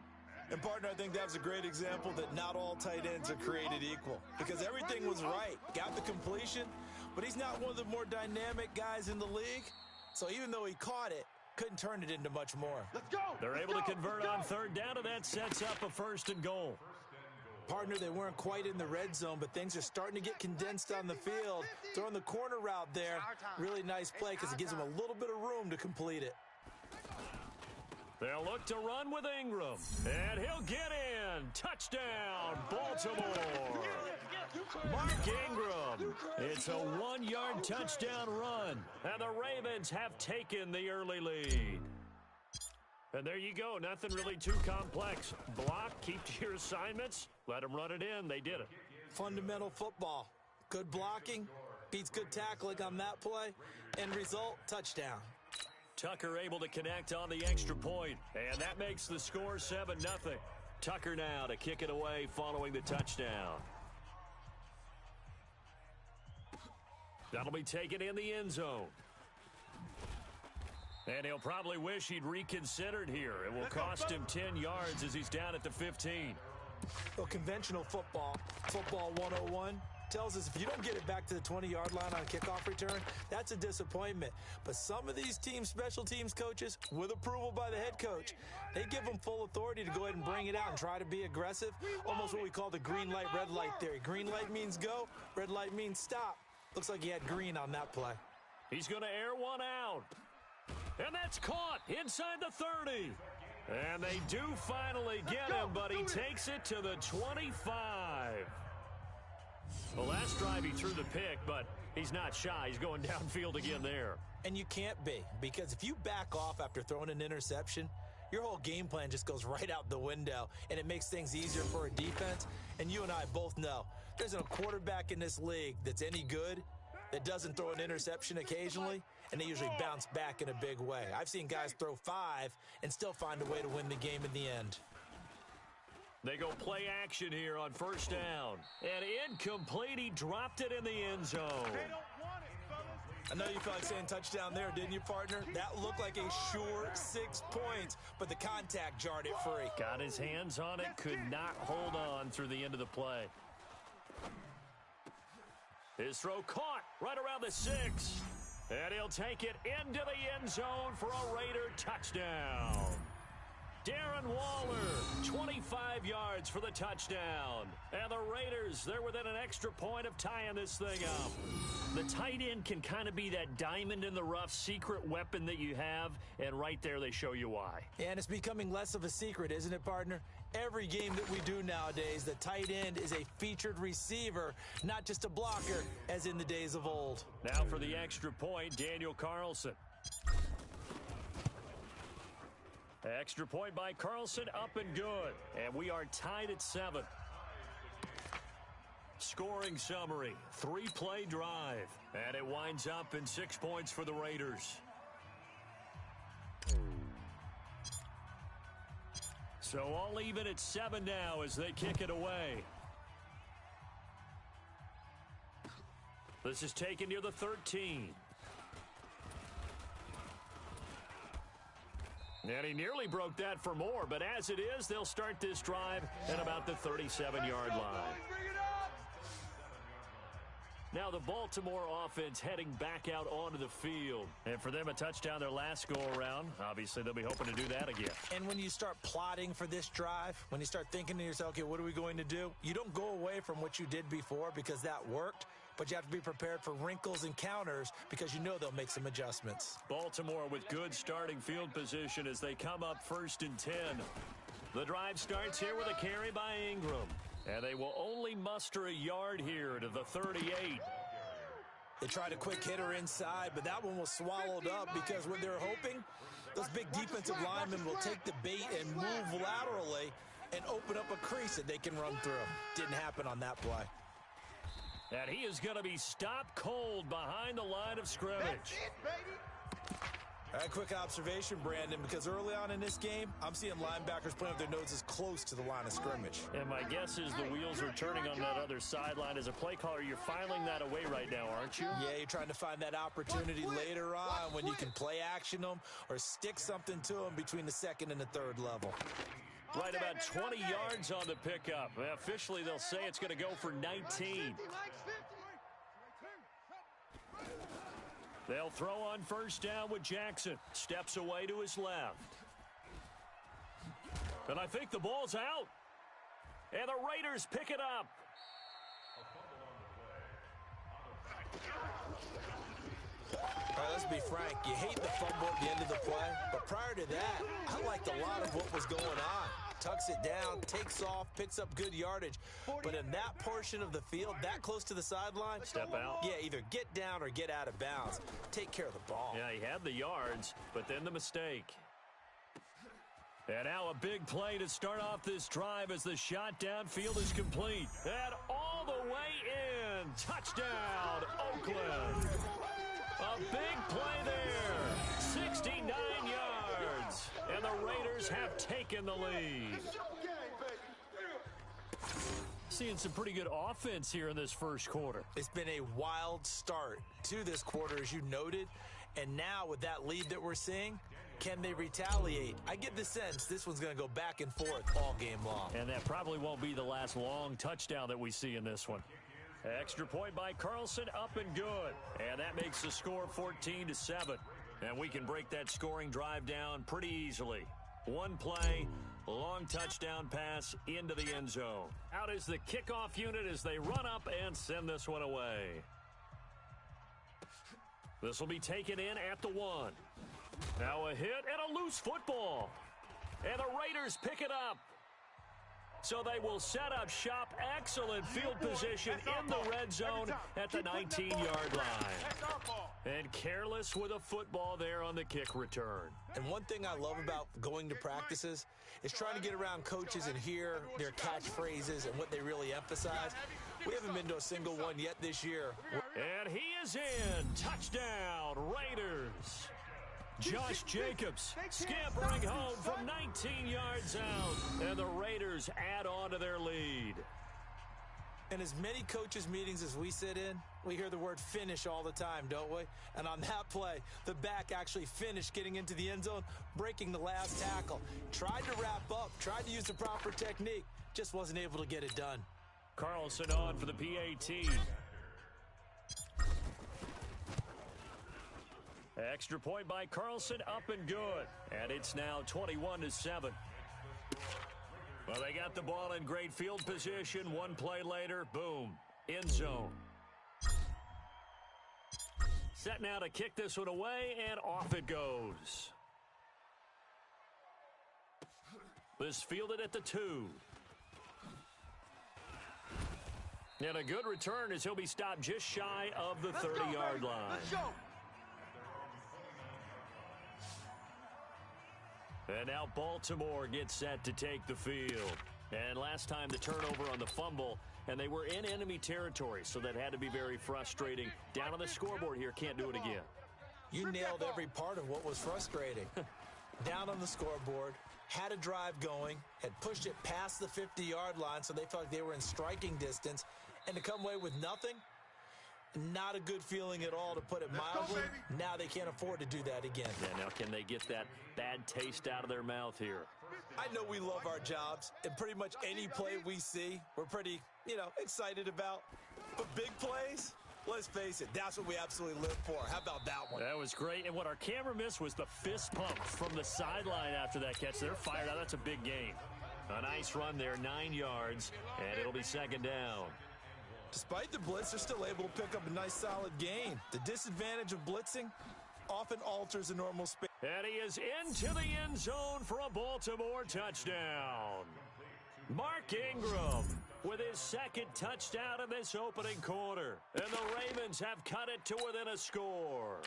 And, partner, I think that was a great example that not all tight ends are created equal. Because everything was right. Got the completion, but he's not one of the more dynamic guys in the league. So even though he caught it, couldn't turn it into much more. Let's go. They're able to convert on 3rd down, and that sets up a 1st and goal. Partner, they weren't quite in the red zone, but things are starting to get condensed on the field. Throwing the corner route there, really nice play because it gives them a little bit of room to complete it. They'll look to run with Ingram, and he'll get in. Touchdown, Baltimore. Mark Ingram. It's a 1-yard touchdown run, and the Ravens have taken the early lead. And there you go. Nothing really too complex. Block, keep to your assignments, let them run it in. They did it. Fundamental football. Good blocking, beats good tackling on that play, end result, touchdown. Tucker able to connect on the extra point, and that makes the score 7-0. Tucker now to kick it away following the touchdown. That'll be taken in the end zone. And he'll probably wish he'd reconsidered here. It will cost him 10 yards as he's down at the 15. Well, conventional football 101, tells us if you don't get it back to the 20-yard line on a kickoff return, that's a disappointment. But some of these special teams coaches, with approval by the head coach, they give them full authority to go ahead and bring it out and try to be aggressive, almost what we call the green light, red light theory. Green light means go, red light means stop. Looks like he had green on that play. He's going to air one out. And that's caught inside the 30. And they do finally get him, but he takes it to the 25. The last drive he threw the pick, but he's not shy. He's going downfield again there. And you can't be, because if you back off after throwing an interception, your whole game plan just goes right out the window, and it makes things easier for a defense. And you and I both know there's a quarterback in this league that's any good that doesn't throw an interception occasionally, and they usually bounce back in a big way. I've seen guys throw 5 and still find a way to win the game in the end. They go play action here on first down. And incomplete. He dropped it in the end zone. I know you felt like saying touchdown there, didn't you, partner? That looked like a sure 6 points, but the contact jarred it free. Got his hands on it, could not hold on through the end of the play. His throw caught right around the 6. And he'll take it into the end zone for a Raider touchdown. Darren Waller, 25 yards for the touchdown. And the Raiders, they're within an extra point of tying this thing up. The tight end can kind of be that diamond in the rough secret weapon that you have, and right there they show you why. And it's becoming less of a secret, isn't it, partner? Every game that we do nowadays, the tight end is a featured receiver, not just a blocker, as in the days of old. Now for the extra point, Daniel Carlson. Extra point by Carlson, up and good. And we are tied at 7. Scoring summary, 3-play drive. And it winds up in 6 points for the Raiders. So all even at 7 now as they kick it away. This is taken near the 13. And he nearly broke that for more, but as it is, they'll start this drive at about the 37-yard line. Now the Baltimore offense heading back out onto the field. And for them, a touchdown their last go-around. Obviously, they'll be hoping to do that again. And when you start plotting for this drive, when you start thinking to yourself, okay, what are we going to do? You don't go away from what you did before because that worked. But you have to be prepared for wrinkles and counters because you know they'll make some adjustments. Baltimore with good starting field position as they come up 1st and 10. The drive starts here with a carry by Ingram. And they will only muster a yard here to the 38. They tried a quick hitter inside, but that one was swallowed up because what they're hoping, those big defensive linemen will take the bait and move laterally and open up a crease that they can run through. Didn't happen on that play. And he is going to be stopped cold behind the line of scrimmage. That's it, baby. All right, quick observation, Brandon, because early on in this game, I'm seeing linebackers putting up their noses close to the line of scrimmage. And my guess is the wheels are turning on that other sideline. As a play caller, you're filing that away right now, aren't you? Yeah, you're trying to find that opportunity later on when you can play action them or stick something to them between the 2nd and the 3rd level. Right about 20 yards on the pickup. Officially, they'll say it's going to go for 19. They'll throw on first down with Jackson. Steps away to his left. And I think the ball's out. And the Raiders pick it up. All right, let's be frank. You hate the fumble at the end of the play, but prior to that, I liked a lot of what was going on. Tucks it down, takes off, picks up good yardage. But in that portion of the field, that close to the sideline, step out. Yeah, either get down or get out of bounds. Take care of the ball. Yeah, he had the yards, but then the mistake. And now a big play to start off this drive as the shot downfield is complete. And all the way in. Touchdown, Oakland. A big play there. 69 yards. And the Raiders have taken the lead. Seeing some pretty good offense here in this first quarter. It's been a wild start to this quarter, as you noted. And now with that lead that we're seeing, can they retaliate? I get the sense this one's going to go back and forth all game long. And that probably won't be the last long touchdown that we see in this one. Extra point by Carlson, up and good. And that makes the score 14-7. And we can break that scoring drive down pretty easily. One play, long touchdown pass into the end zone. Out is the kickoff unit as they run up and send this one away. This will be taken in at the 1. Now a hit and a loose football. And the Raiders pick it up. So they will set up shop. Excellent field position in the red zone at the 19-yard line. And careless with a football there on the kick return. And one thing I love about going to practices is trying to get around coaches and hear their catchphrases and what they really emphasize. We haven't been to a single one yet this year. And he is in. Touchdown, Raiders. Josh Jacobs scampering home from 19 yards out. And the Raiders add on to their lead. In as many coaches' meetings as we sit in, we hear the word finish all the time, don't we? And on that play, the back actually finished getting into the end zone, breaking the last tackle. Tried to wrap up, tried to use the proper technique, just wasn't able to get it done. Carlson on for the PAT. Extra point by Carlson, up and good. And it's now 21-7. Well, they got the ball in great field position. One play later, boom, end zone. Set now to kick this one away, and off it goes. This fielded at the 2. And a good return as he'll be stopped just shy of the 30-yard line. Let's go. And now Baltimore gets set to take the field. And last time the turnover on the fumble, and they were in enemy territory, so that had to be very frustrating. Down on the scoreboard here, can't do it again. You nailed every part of what was frustrating. Down on the scoreboard, had a drive going, had pushed it past the 50-yard line, so they felt like they were in striking distance, and to come away with nothing, not a good feeling at all, to put it mildly. Now they can't afford to do that again. Yeah, now can they get that bad taste out of their mouth here? I know we love our jobs, and pretty much any play we see, we're pretty, excited about. But big plays, let's face it, that's what we absolutely live for. How about that one? That was great, and what our camera missed was the fist pump from the sideline after that catch. They're fired out. That's a big gain. A nice run there, 9 yards, and it'll be second down. Despite the blitz, they're still able to pick up a nice solid gain. The disadvantage of blitzing often alters a normal space. And he is into the end zone for a Baltimore touchdown. Mark Ingram with his second touchdown in this opening quarter. And the Ravens have cut it to within a score.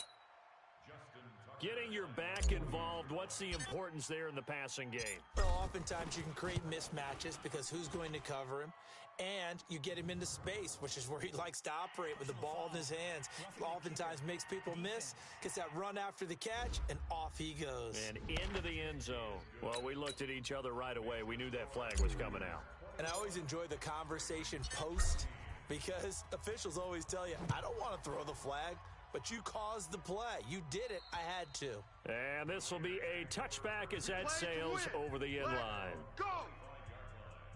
Getting your back involved, what's the importance there in the passing game? Well, oftentimes you can create mismatches because who's going to cover him? And you get him into space, which is where he likes to operate with the ball in his hands. Oftentimes makes people miss, gets that run after the catch, and off he goes. And into the end zone. Well, we looked at each other right away. We knew that flag was coming out. And I always enjoy the conversation post, because officials always tell you, I don't want to throw the flag, but you caused the play. You did it. I had to. And this will be a touchback as that sails over the end line. Go!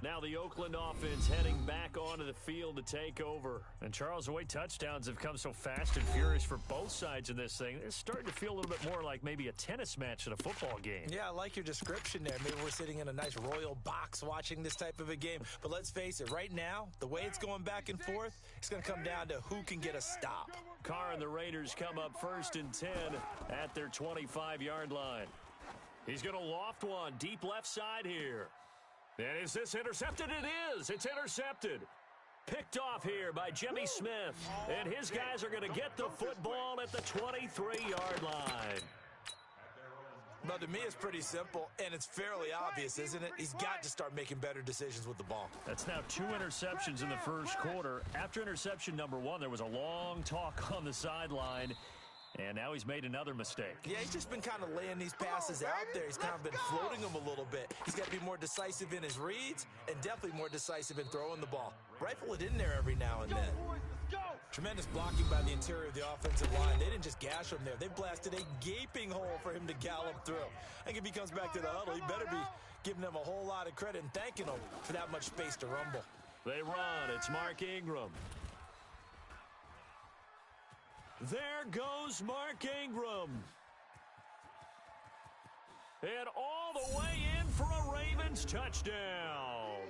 Now the Oakland offense heading back onto the field to take over. And Charles, the way touchdowns have come so fast and furious for both sides in this thing, it's starting to feel a little bit more like maybe a tennis match in a football game. Yeah, I like your description there. Maybe we're sitting in a nice royal box watching this type of a game. But let's face it, right now, the way it's going back and forth, it's going to come down to who can get a stop. Carr and the Raiders come up 1st and 10 at their 25-yard line. He's going to loft one deep left side here. And is this intercepted? It is. It's intercepted. Picked off here by Jimmy Smith. And his guys are going to get the football at the 23-yard line. Well, to me, it's pretty simple, and it's fairly obvious, isn't it? He's got to start making better decisions with the ball. That's now 2 interceptions in the first quarter. After interception number 1, there was a long talk on the sideline. And now he's made another mistake. Yeah, he's just been kind of laying these passes out there. He's kind of been floating them a little bit. He's got to be more decisive in his reads and definitely more decisive in throwing the ball. Rifle it in there every now and then. Tremendous blocking by the interior of the offensive line. They didn't just gash him there. They blasted a gaping hole for him to gallop through. I think if he comes back to the huddle, he better be giving them a whole lot of credit and thanking them for that much space to rumble. They run. It's Mark Ingram. There goes Mark Ingram. And all the way in for a Ravens touchdown.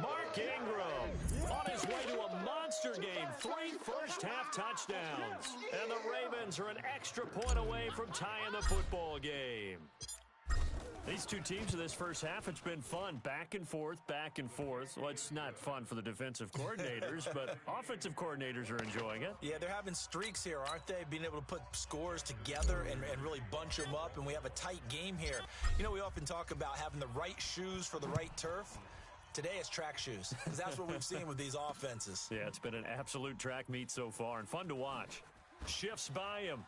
Mark Ingram on his way to a monster game. 3 first-half touchdowns. And the Ravens are an extra point away from tying the football game. These two teams in this first half, it's been fun. Back and forth, back and forth. Well, it's not fun for the defensive coordinators, but offensive coordinators are enjoying it. Yeah, they're having streaks here, aren't they? Being able to put scores together and really bunch them up, and we have a tight game here. You know, we often talk about having the right shoes for the right turf. Today it's track shoes, because that's what we've seen with these offenses. Yeah, it's been an absolute track meet so far, and fun to watch. Shifts by him.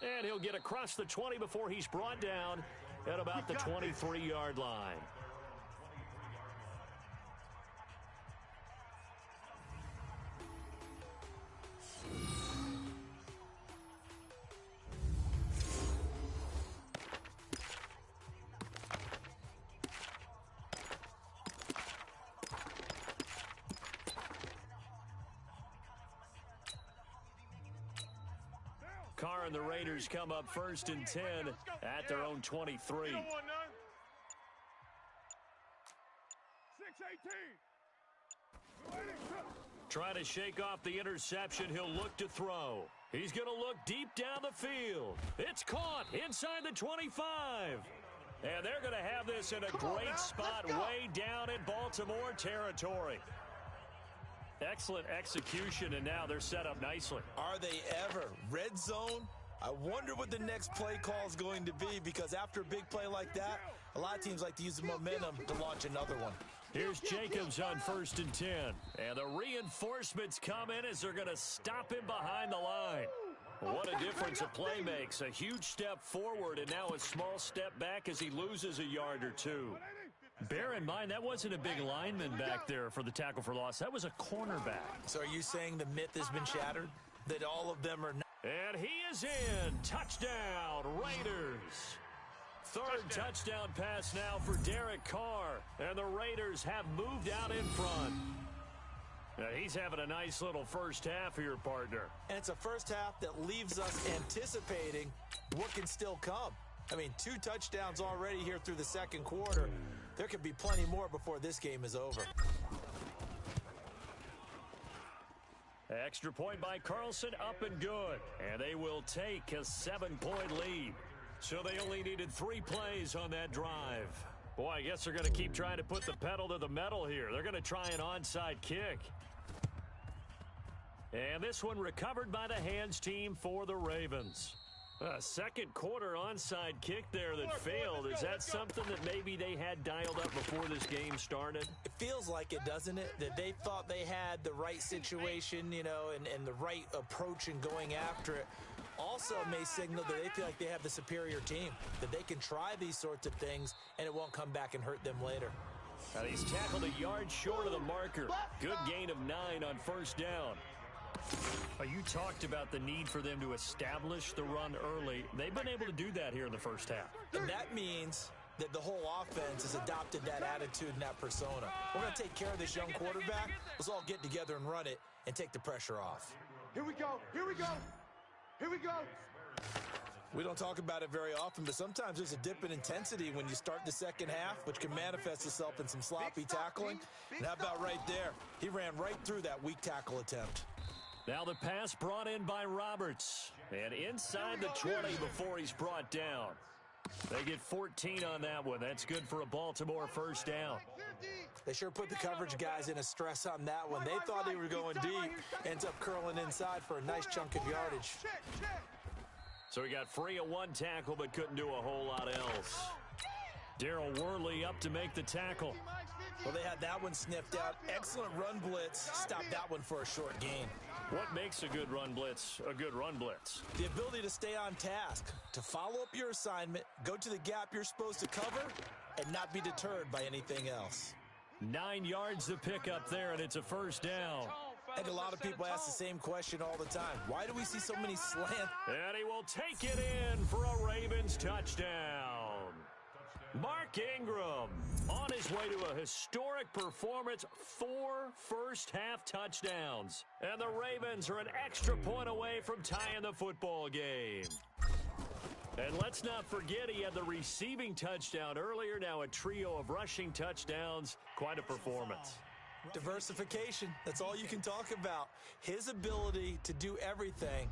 And he'll get across the 20 before he's brought down at about the 23-yard line. Carr and the Raiders come up 1st and 10 at their own 23. 6-18. Trying to shake off the interception. He'll look to throw. He's going to look deep down the field. It's caught inside the 25. And they're going to have this in a great spot way down in Baltimore territory. Excellent execution, and now they're set up nicely. Are they ever? Red zone? I wonder what the next play call is going to be, because after a big play like that, a lot of teams like to use the momentum to launch another one. Here's Jacobs on 1st and 10. And the reinforcements come in as they're going to stop him behind the line. What a difference a play makes. A huge step forward and now a small step back as he loses a yard or two. Bear in mind, that wasn't a big lineman back there for the tackle for loss. That was a cornerback. So are you saying the myth has been shattered? That all of them are not? And he is in. Touchdown, Raiders. Third touchdown pass now for Derek Carr. And the Raiders have moved out in front. Now, he's having a nice little first half here, partner. And it's a first half that leaves us anticipating what can still come. I mean, 2 touchdowns already here through the second quarter. There could be plenty more before this game is over. Extra point by Carlson, up and good. And they will take a 7-point lead. So they only needed 3 plays on that drive. Boy, I guess they're going to keep trying to put the pedal to the metal here. They're going to try an onside kick. And this one recovered by the hands team for the Ravens. A second quarter onside kick there that failed. Is that something that maybe they had dialed up before this game started? It feels like it, doesn't it? That they thought they had the right situation, you know, and the right approach in going after it. Also may signal that they feel like they have the superior team, that they can try these sorts of things and it won't come back and hurt them later. And he's tackled a yard short of the marker. Good gain of 9 on first down. You talked about the need for them to establish the run early. They've been able to do that here in the first half. And that means that the whole offense has adopted that attitude and that persona. We're going to take care of this young quarterback. Let's all get together and run it and take the pressure off. Here we go. Here we go. Here we go. We don't talk about it very often, but sometimes there's a dip in intensity when you start the second half, which can manifest itself in some sloppy tackling. And how about right there? He ran right through that weak tackle attempt. Now the pass brought in by Roberts. And inside the 20 before he's brought down. They get 14 on that one. That's good for a Baltimore first down. They sure put the coverage guys in a stress on that one. They thought they were going deep. Ends up curling inside for a nice chunk of yardage. So he got free of 1 tackle but couldn't do a whole lot else. Darryl Worley up to make the tackle. Well, they had that one sniffed out. Excellent run blitz. Stopped that one for a short gain. What makes a good run blitz a good run blitz? The ability to stay on task, to follow up your assignment, go to the gap you're supposed to cover, and not be deterred by anything else. 9 yards to pick up there, and it's a first down. I think a lot of people ask the same question all the time. Why do we see so many slants? And he will take it in for a Ravens touchdown. Mark Ingram on his way to a historic performance, 4 first-half touchdowns. And the Ravens are an extra point away from tying the football game. And let's not forget he had the receiving touchdown earlier, now a trio of rushing touchdowns. Quite a performance. Diversification, that's all you can talk about. His ability to do everything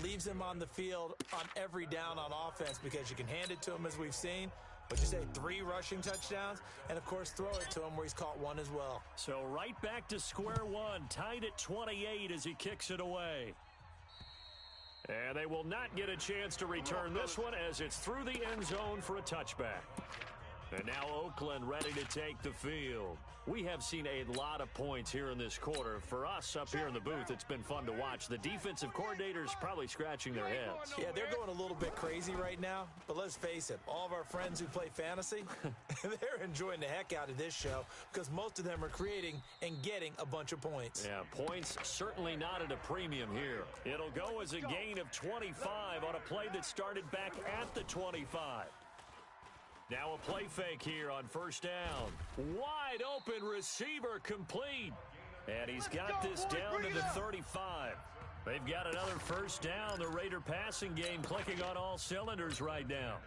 leaves him on the field on every down on offense because you can hand it to him as we've seen. But you say 3 rushing touchdowns, and, of course, throw it to him where he's caught 1 as well. So right back to square one, tied at 28 as he kicks it away. And they will not get a chance to return this one as it's through the end zone for a touchback. And now Oakland ready to take the field. We have seen a lot of points here in this quarter. For us up here in the booth, it's been fun to watch. The defensive coordinators probably scratching their heads. Yeah, they're going a little bit crazy right now. But let's face it, all of our friends who play fantasy, they're enjoying the heck out of this show because most of them are creating and getting a bunch of points. Yeah, points certainly not at a premium here. It'll go as a gain of 25 on a play that started back at the 25. Now a play fake here on first down. Wide open receiver complete. And he's got this down to the 35. They've got another first down. The Raider passing game clicking on all cylinders right now.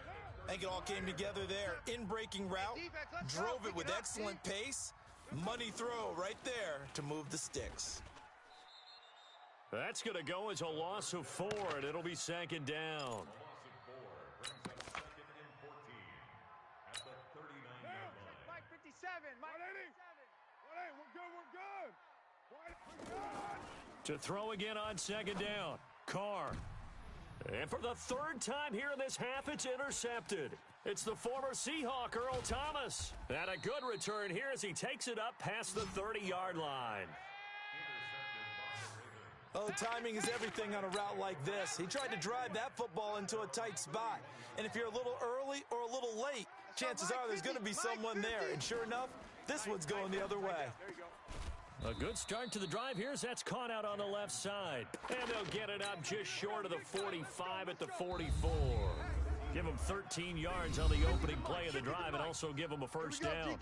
I think it all came together there. In-breaking route, drove it with excellent pace. Money throw right there to move the sticks. That's going to go as a loss of 4, and it'll be second down. To throw again on second down. Carr. And for the 3rd time here in this half, it's intercepted. It's the former Seahawk, Earl Thomas. And a good return here as he takes it up past the 30-yard line. Oh, timing is everything on a route like this. He tried to drive that football into a tight spot. And if you're a little early or a little late, chances are there's going to be someone there. And sure enough, this one's going the other way. A good start to the drive here as that's caught out on the left side. And they'll get it up just short of the 45 at the 44. Give them 13 yards on the opening play of the drive and also give them a first down.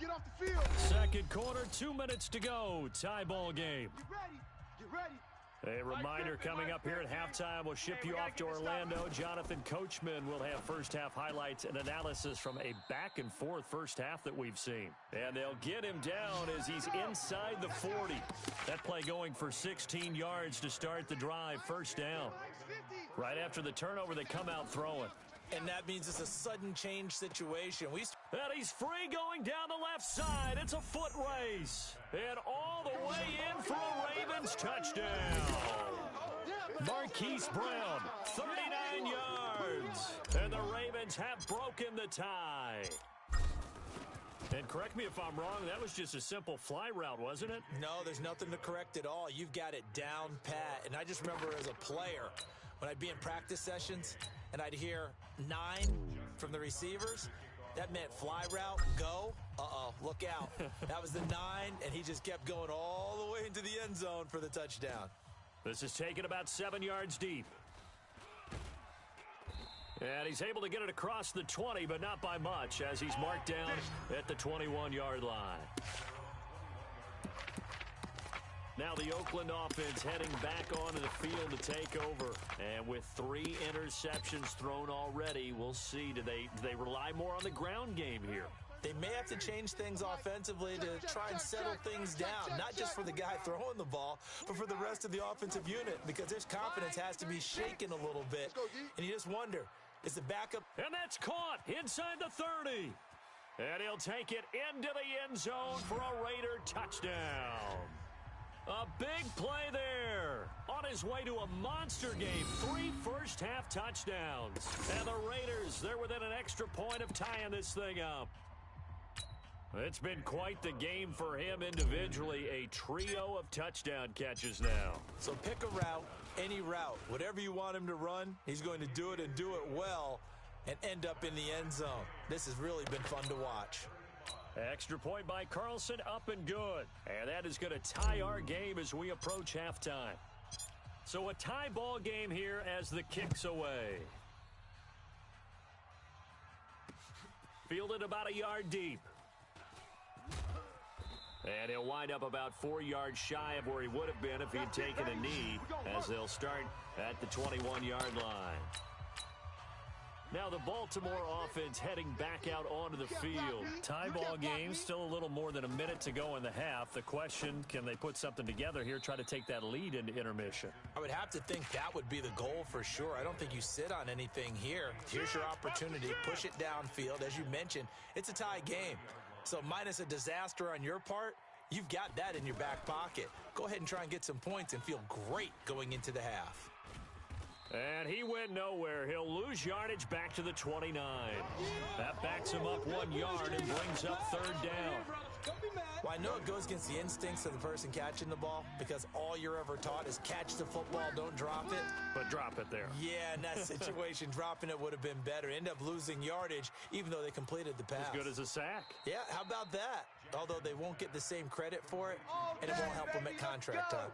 Second quarter, 2 minutes to go. Tie ball game. Get ready. A reminder coming up here at halftime. We'll ship you off to Orlando. Jonathan Coachman will have first-half highlights and analysis from a back-and-forth first half that we've seen. And they'll get him down as he's inside the 40. That play going for 16 yards to start the drive. First down. Right after the turnover, they come out throwing. And that means it's a sudden change situation. And he's free going down the left side. It's a foot race. And all the way in for a Ravens touchdown. Marquise Brown, 39 yards. And the Ravens have broken the tie. And correct me if I'm wrong, that was just a simple fly route, wasn't it? No, there's nothing to correct at all. You've got it down pat. And I just remember as a player, when I'd be in practice sessions, and I'd hear 9 from the receivers, that meant fly route, go, look out. That was the 9, and he just kept going all the way into the end zone for the touchdown. This is taken about 7 yards deep. And he's able to get it across the 20, but not by much, as he's marked down at the 21-yard line. Now the Oakland offense heading back onto the field to take over. And with 3 interceptions thrown already, we'll see. Do they rely more on the ground game here? They may have to change things offensively to try and settle things down, not just for the guy throwing the ball, but for the rest of the offensive unit, because his confidence has to be shaken a little bit. And you just wonder, is the backup... And that's caught inside the 30. And he'll take it into the end zone for a Raider touchdown. A big play there. On his way to a monster game. 3 first-half touchdowns. And the Raiders, they're within an extra point of tying this thing up. It's been quite the game for him individually. A trio of touchdown catches now. So pick a route, any route. Whatever you want him to run, he's going to do it and do it well and end up in the end zone. This has really been fun to watch. Extra point by Carlson, up and good. And that is going to tie our game as we approach halftime. So a tie ball game here as the kick's away. Fielded about a yard deep. And he'll wind up about 4 yards shy of where he would have been if he had taken a knee, as they'll start at the 21-yard line. Now the Baltimore offense heading back out onto the field. Tie ball game, still a little more than a minute to go in the half. The question, can they put something together here, try to take that lead into intermission? I would have to think that would be the goal for sure. I don't think you sit on anything here. Here's your opportunity. Push it downfield. As you mentioned, it's a tie game. So minus a disaster on your part, you've got that in your back pocket. Go ahead and try and get some points and feel great going into the half. And he went nowhere. He'll lose yardage back to the 29. That backs him up 1 yard and brings up third down. Well, I know it goes against the instincts of the person catching the ball because all you're ever taught is catch the football, don't drop it. But drop it there. Yeah, in that situation, dropping it would have been better. End up losing yardage even though they completed the pass. As good as a sack. Yeah, how about that? Although they won't get the same credit for it, and it won't help them at contract time.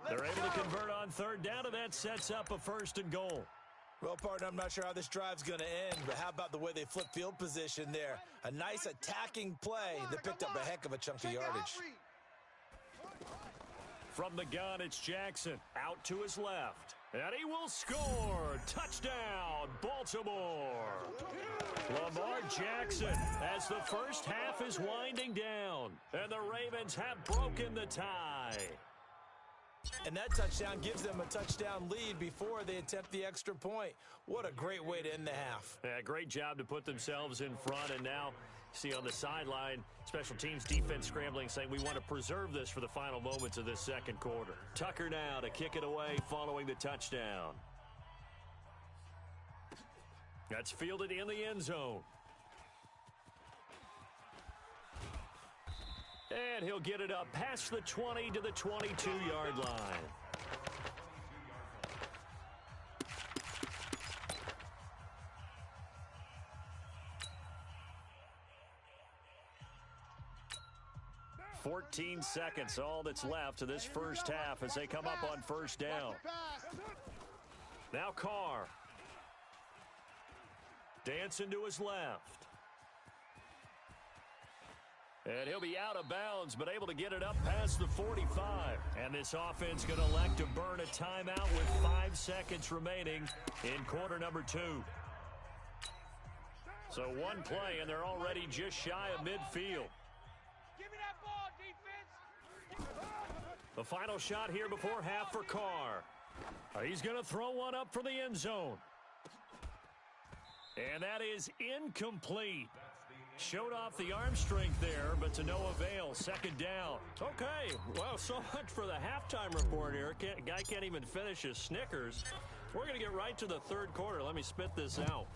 They're able to convert on third down, and that sets up a 1st and goal. Well, partner, I'm not sure how this drive's going to end, but how about the way they flip field position there? A nice attacking play that picked up a heck of a chunk of yardage. From the gun, it's Jackson. Out to his left. And he will score. Touchdown, Baltimore. Lamar Jackson as the first half is winding down. And the Ravens have broken the tie. And that touchdown gives them a touchdown lead before they attempt the extra point. What a great way to end the half. Yeah, great job to put themselves in front. And now, see on the sideline, special teams defense scrambling, saying we want to preserve this for the final moments of this second quarter. Tucker now to kick it away following the touchdown. That's fielded in the end zone. And he'll get it up past the 20 to the 22-yard line. "14 seconds, all that's left of this first half as they come up on first down. Now Carr. Dancing to his left. And he'll be out of bounds, but able to get it up past the 45. And this offense going to elect to burn a timeout with 5 seconds remaining in quarter number 2. So one play, and they're already just shy of midfield. Give me that ball, defense. The final shot here before half for Carr. He's going to throw one up for the end zone. And that is incomplete. Showed off the arm strength there, but to no avail. Second down. Okay, well, so much for the halftime report here. Guy can't even finish his Snickers. We're going to get right to the third quarter. Let me spit this out.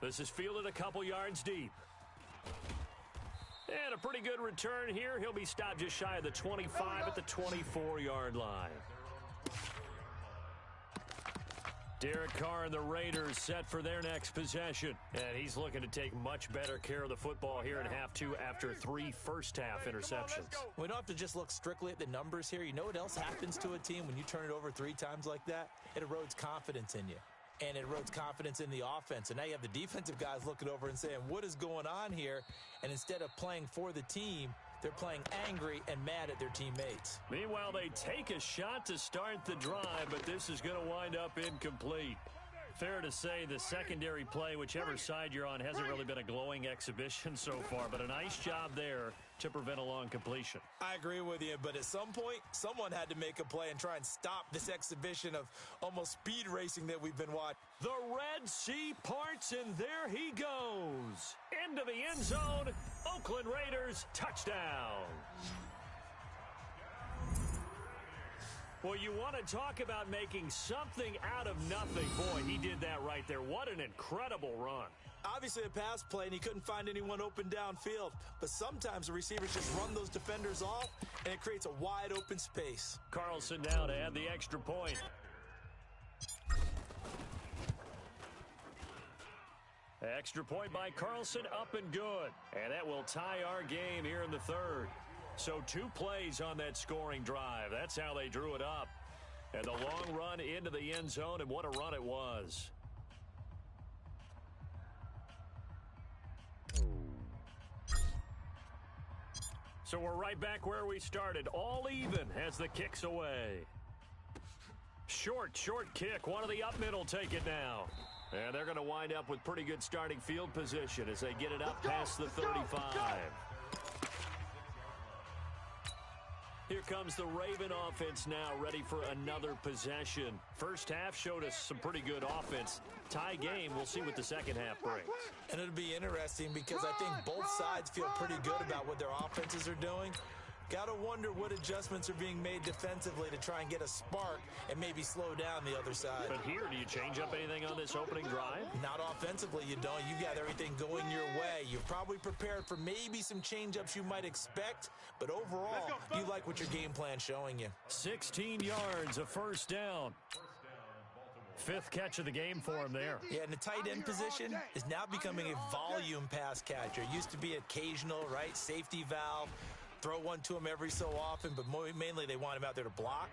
This is fielded a couple yards deep. And a pretty good return here. He'll be stopped just shy of the 25 at the 24-yard line. Derek Carr and the Raiders set for their next possession. And he's looking to take much better care of the football here in half 2 after 3 first-half interceptions. We don't have to just look strictly at the numbers here. You know what else happens to a team when you turn it over 3 times like that? It erodes confidence in you. And it erodes confidence in the offense. And now you have the defensive guys looking over and saying, what is going on here? And instead of playing for the team, they're playing angry and mad at their teammates. Meanwhile, they take a shot to start the drive, but this is going to wind up incomplete. Fair to say the secondary play, whichever side you're on, hasn't really been a glowing exhibition so far, but a nice job there to prevent a long completion. I agree with you, but at some point, someone had to make a play and try and stop this exhibition of almost speed racing that we've been watching. The Red Sea parts, and there he goes. Into the end zone. Oakland Raiders touchdown. Well, you want to talk about making something out of nothing. Boy, he did that right there. What an incredible run. Obviously a pass play, and he couldn't find anyone open downfield. But sometimes the receivers just run those defenders off, and it creates a wide open space. Carlson now to add the extra point. Extra point by Carlson, up and good. And that will tie our game here in the third. So 2 plays on that scoring drive. That's how they drew it up. And the long run into the end zone, and what a run it was. So we're right back where we started. All even as the kick's away. Short kick. One of the up middle take it now. And they're going to wind up with pretty good starting field position as they get it up past the 35. Here comes the Raven offense now, ready for another possession. First half showed us some pretty good offense. Tie game, we'll see what the second half brings. And it'll be interesting because I think both sides feel pretty good about what their offenses are doing. Got to wonder what adjustments are being made defensively to try and get a spark and maybe slow down the other side. But here, do you change up anything on this opening drive? Not offensively, you don't. You got everything going your way. You're probably prepared for maybe some change-ups you might expect, but overall, you like what your game plan's showing you. 16 yards, a first down. 5th catch of the game for him there. Yeah, and the tight end position is now becoming a volume pass catcher. It used to be occasional, right? Safety valve. Throw one to him every so often, but mainly they want him out there to block.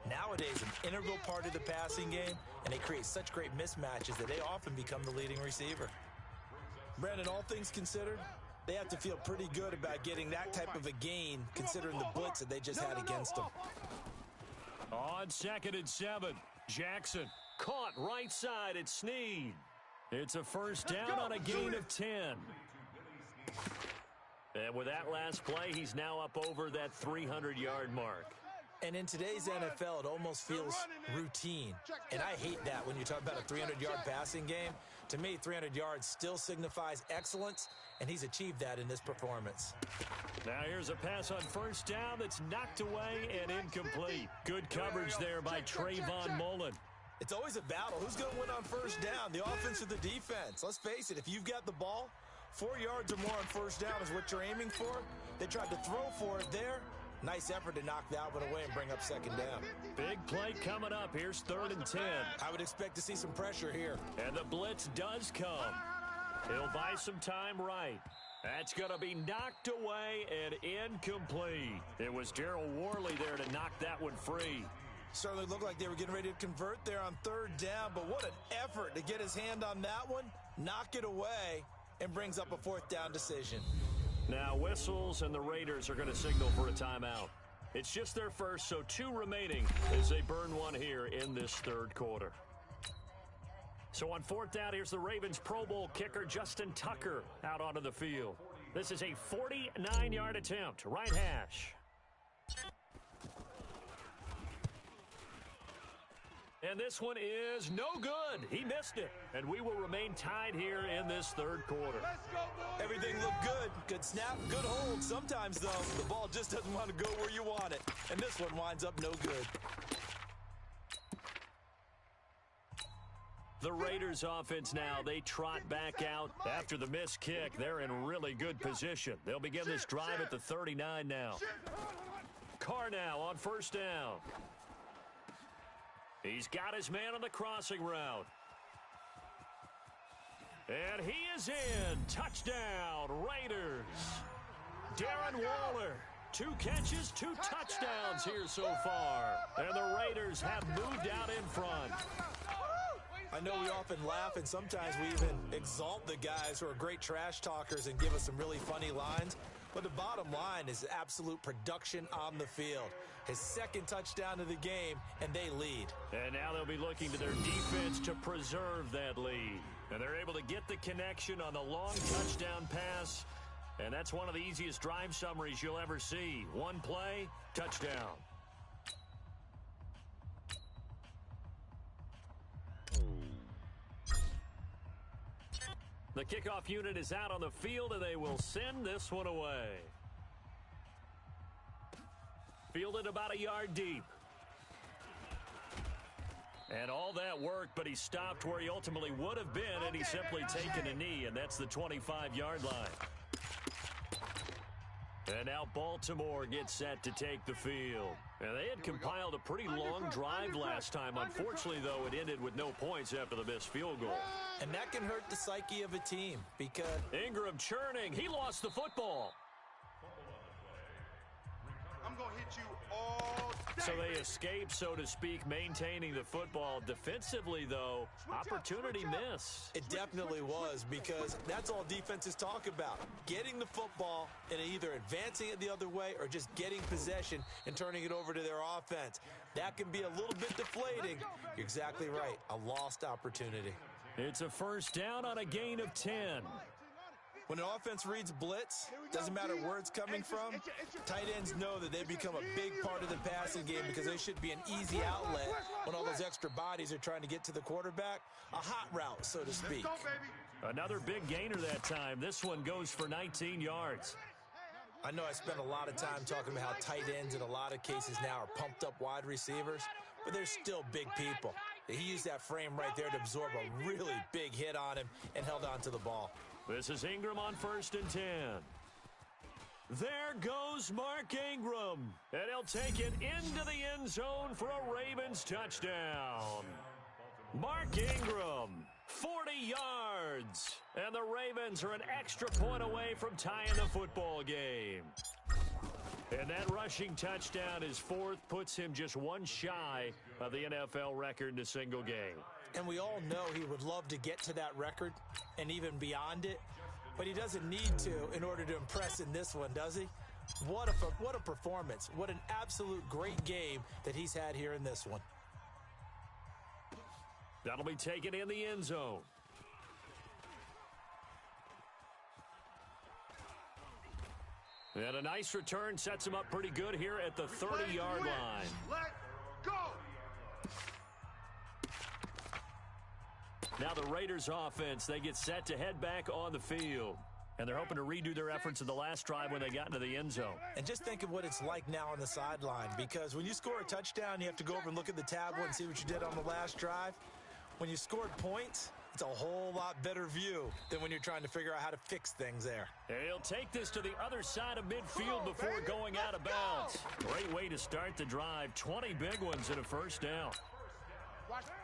Nowadays, an integral part of the passing game, and they create such great mismatches that they often become the leading receiver. Brandon, all things considered, they have to feel pretty good about getting that type of a gain, considering the blitz that they just had against them. On 2nd and 7, Jackson caught right side at Snead. It's a first down on a gain of 10. And with that last play, he's now up over that 300-yard mark. And in today's NFL, it almost feels routine. And I hate that when you talk about a 300-yard passing game. To me, 300 yards still signifies excellence, and he's achieved that in this performance. Now here's a pass on first down that's knocked away and incomplete. Good coverage there by Trayvon Mullen. It's always a battle. Who's going to win on first down, the offense or the defense? Let's face it, if you've got the ball, 4 yards or more on first down is what you're aiming for. They tried to throw for it there. Nice effort to knock that one away and bring up second down. Big play coming up. Here's 3rd and 10. I would expect to see some pressure here. And the blitz does come. He'll buy some time right. That's going to be knocked away and incomplete. It was Darryl Worley there to knock that one free. Certainly looked like they were getting ready to convert there on 3rd down, but what an effort to get his hand on that one, knock it away, and brings up a 4th down decision. Now whistles and the Raiders are going to signal for a timeout. It's just their first, so 2 remaining as they burn one here in this 3rd quarter. So on 4th down, here's the Ravens Pro Bowl kicker Justin Tucker out onto the field. This is a 49-yard attempt, right hash. And this one is no good. He missed it. And we will remain tied here in this 3rd quarter. Everything looked good. Good snap, good hold. Sometimes, though, the ball just doesn't want to go where you want it. And this one winds up no good. The Raiders offense now, they trot back out after the missed kick. They're in really good position. They'll begin this drive at the 39 now. Carr now on first down. He's got his man on the crossing route. And he is in. Touchdown, Raiders. Darren Waller. 2 catches, 2 touchdowns here so far. And the Raiders have moved out in front. I know we often laugh, and sometimes we even exalt the guys who are great trash talkers and give us some really funny lines. But the bottom line is absolute production on the field. His 2nd touchdown of the game, and they lead. And now they'll be looking to their defense to preserve that lead. And they're able to get the connection on the long touchdown pass. And that's one of the easiest drive summaries you'll ever see. 1 play, touchdown. The kickoff unit is out on the field, and they will send this one away. Fielded about a yard deep. And all that work, but he stopped where he ultimately would have been, and he's simply taken a knee, and that's the 25-yard line. And now Baltimore gets set to take the field. And they had compiled a pretty long drive last time. Unfortunately, though, it ended with no points after the missed field goal. And that can hurt the psyche of a team because Ingram churning. He lost the football. I'm going to hit you all day. So they escape, so to speak, maintaining the football. Defensively, though, opportunity missed. it definitely was, because that's all defenses talk about. Getting the football and either advancing it the other way or just getting possession and turning it over to their offense. That can be a little bit deflating. You're exactly right. A lost opportunity. It's a first down on a gain of 10. When an offense reads blitz, doesn't matter where it's coming from, tight ends know that they become a big part of the passing game because they should be an easy outlet when all those extra bodies are trying to get to the quarterback. A hot route, so to speak. Another big gainer that time. This one goes for 19 yards. I know I spent a lot of time talking about how tight ends in a lot of cases now are pumped up wide receivers, but they're still big people. He used that frame right there to absorb a really big hit on him and held on to the ball. This is Ingram on 1st and 10. There goes Mark Ingram. And he'll take it into the end zone for a Ravens touchdown. Mark Ingram, 40 yards. And the Ravens are an extra point away from tying the football game. And that rushing touchdown, his fourth, puts him just one shy of the NFL record in a single game. And we all know he would love to get to that record and even beyond it, but he doesn't need to in order to impress in this one, does he? What a performance. What an absolute great game that he's had here in this one. That'll be taken in the end zone. And a nice return sets him up pretty good here at the 30-yard line. Let go. Now the Raiders offense, they get set to head back on the field. And they're hoping to redo their efforts in the last drive when they got into the end zone. And just think of what it's like now on the sideline, because when you score a touchdown, you have to go over and look at the tablet and see what you did on the last drive. When you scored points, it's a whole lot better view than when you're trying to figure out how to fix things there. And he'll take this to the other side of midfield before going out of bounds. Great way to start the drive. 20 big ones in a first down.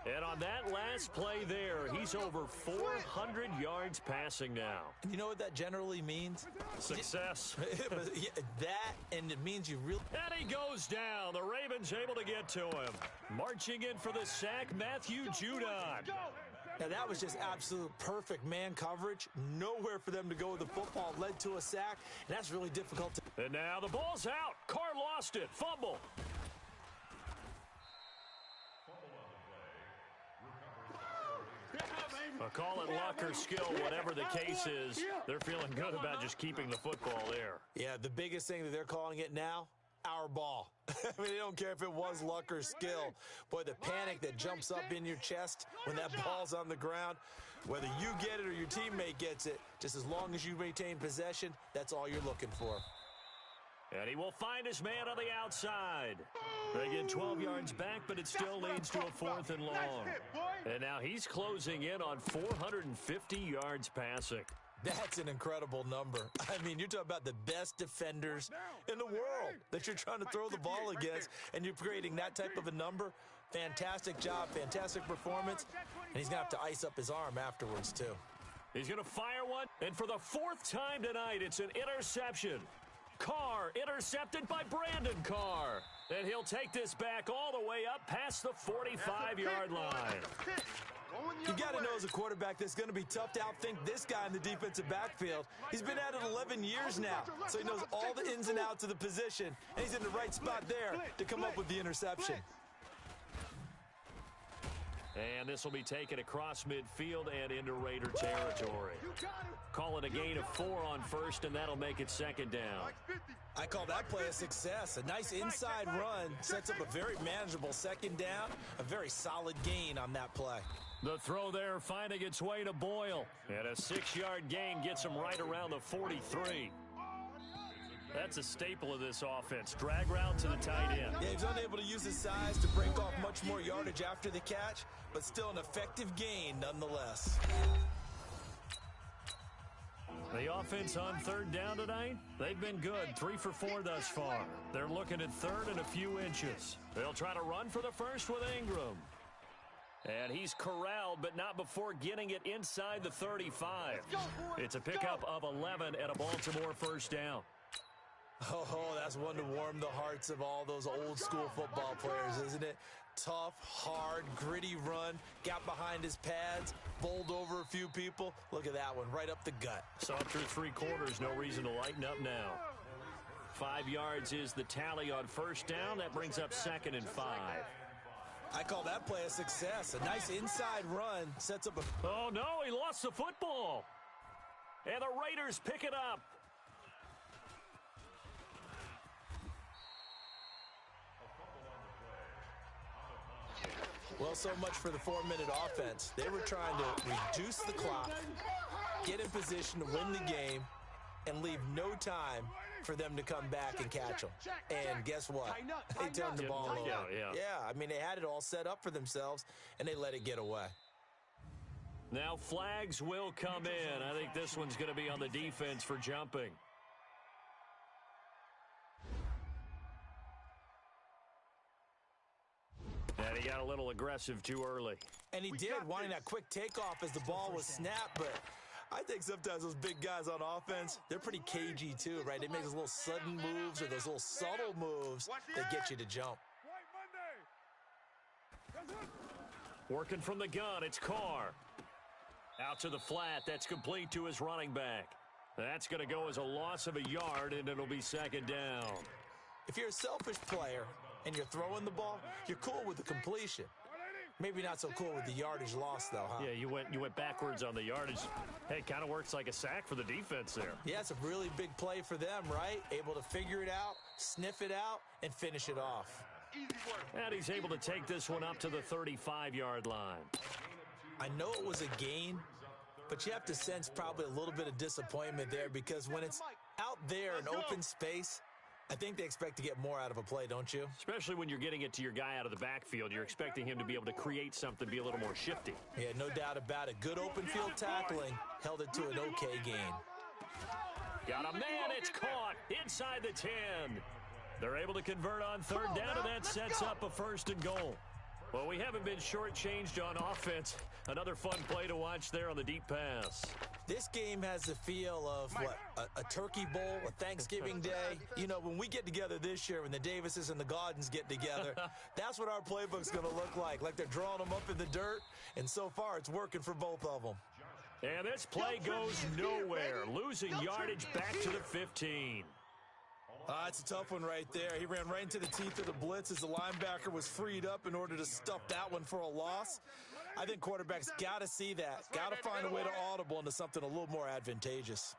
And on that last play there, he's over 400 yards passing now. And you know what that generally means? Success. That, and it means you really... And he goes down. The Ravens able to get to him. Marching in for the sack, Matthew Judon. Now, that was just absolute perfect man coverage. Nowhere for them to go with the football. Led to a sack, and that's really difficult to... And now the ball's out. Carr lost it. Fumble. Call it luck or skill, whatever the case is. They're feeling good about just keeping the football there. Yeah, the biggest thing that they're calling it now, our ball. I mean, they don't care if it was luck or skill. Boy, the panic that jumps up in your chest when that ball's on the ground, whether you get it or your teammate gets it, just as long as you maintain possession, that's all you're looking for. And he will find his man on the outside. They get 12 yards back, but it still leads to a 4th and long. And now he's closing in on 450 yards passing. That's an incredible number. I mean, you're talking about the best defenders in the world that you're trying to throw the ball against, and you're creating that type of a number. Fantastic job, fantastic performance, and he's going to have to ice up his arm afterwards, too. He's going to fire one, and for the 4th time tonight, it's an interception. Carr intercepted by Brandon Carr. And he'll take this back all the way up past the 45-yard line. You got to know as a quarterback that's going to be tough to outthink this guy in the defensive backfield. He's been at it 11 years now, so he knows all the ins and outs of the position, and he's in the right spot there to come up with the interception. And this will be taken across midfield and into Raider territory. Call it a gain of 4 on first, and that'll make it 2nd down. I call that play a success. A nice inside run sets up a very manageable 2nd down, a very solid gain on that play. The throw there finding its way to Boyle. And a 6-yard gain gets him right around the 43. That's a staple of this offense. Drag route to the tight end. Yeah, he's unable to use his size to break off much more yardage after the catch, but still an effective gain nonetheless. The offense on third down tonight, they've been good. 3 for 4 thus far. They're looking at third and a few inches. They'll try to run for the first with Ingram. And he's corralled, but not before getting it inside the 35. It's a pickup of 11 and a Baltimore first down. Oh, that's one to warm the hearts of all those old school football players, isn't it? Tough, hard, gritty run, got behind his pads, bowled over a few people. Look at that one, right up the gut. So through 3 quarters, no reason to lighten up now. 5 yards is the tally on first down. That brings up 2nd and 5. I call that play a success. A nice inside run sets up a... Oh, no, he lost the football. And the Raiders pick it up. Well, so much for the 4-minute offense. They were trying to reduce the clock, get in position to win the game, and leave no time for them to come back and catch them. And guess what? They turned the ball over. Yeah, I mean, they had it all set up for themselves, and they let it get away. Now flags will come in. I think this one's going to be on the defense for jumping. And he got a little aggressive too early. And he did, wanting that quick takeoff as the ball was snapped, but I think sometimes those big guys on offense, they're pretty cagey too, right? They make those little sudden moves or those little subtle moves that get you to jump. Working from the gun, it's Carr. Out to the flat, that's complete to his running back. That's going to go as a loss of a yard, and it'll be 2nd down. If you're a selfish player and you're throwing the ball, you're cool with the completion. Maybe not so cool with the yardage loss, though, huh? Yeah, you went backwards on the yardage. Hey, kind of works like a sack for the defense there. Yeah, it's a really big play for them, right? Able to figure it out, sniff it out, and finish it off. And he's able to take this one up to the 35-yard line. I know it was a gain, but you have to sense probably a little bit of disappointment there because when it's out there in open space, I think they expect to get more out of a play, don't you? Especially when you're getting it to your guy out of the backfield. You're expecting him to be able to create something, be a little more shifty. Yeah, no doubt about it. Good open field tackling held it to an okay gain. Got a man, it's caught inside the 10. They're able to convert on third down, and that sets up a 1st and goal. Well, we haven't been shortchanged on offense. Another fun play to watch there on the deep pass. This game has the feel of, a turkey bowl, a Thanksgiving day. You know, when we get together this year, when the Davises and the Gaudens get together, that's what our playbook's going to look like they're drawing them up in the dirt, and so far it's working for both of them. And this play goes nowhere, losing yardage back to the 15. It's a tough one right there. He ran right into the teeth of the blitz as the linebacker was freed up in order to stuff that one for a loss. I think quarterbacks got to see that. Got to find a way to audible into something a little more advantageous.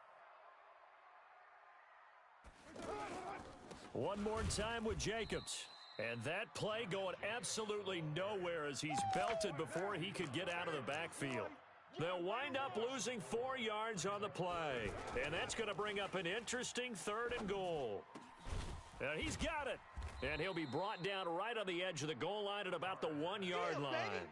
One more time with Jacobs. And that play going absolutely nowhere as he's belted before he could get out of the backfield. They'll wind up losing 4 yards on the play. And that's going to bring up an interesting 3rd and goal. And he's got it. And he'll be brought down right on the edge of the goal line at about the 1-yard line.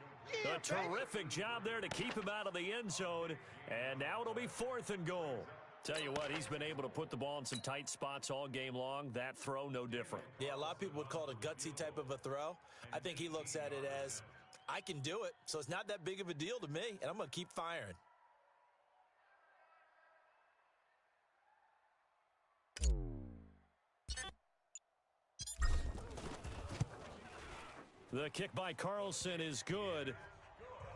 A terrific job there to keep him out of the end zone. And now it'll be 4th and goal. Tell you what, he's been able to put the ball in some tight spots all game long. That throw, no different. Yeah, a lot of people would call it a gutsy type of a throw. I think he looks at it as, I can do it, so it's not that big of a deal to me, and I'm going to keep firing. The kick by Carlson is good,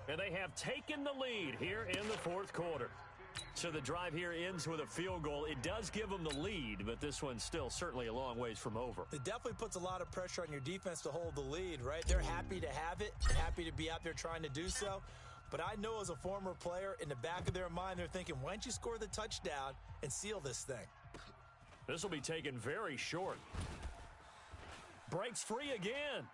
and they have taken the lead here in the 4th quarter. So the drive here ends with a field goal. It does give them the lead, but this one's still certainly a long ways from over. It definitely puts a lot of pressure on your defense to hold the lead, right? They're happy to have it, happy to be out there trying to do so. But I know as a former player, in the back of their mind, they're thinking, why don't you score the touchdown and seal this thing? This will be taken very short. Breaks free again.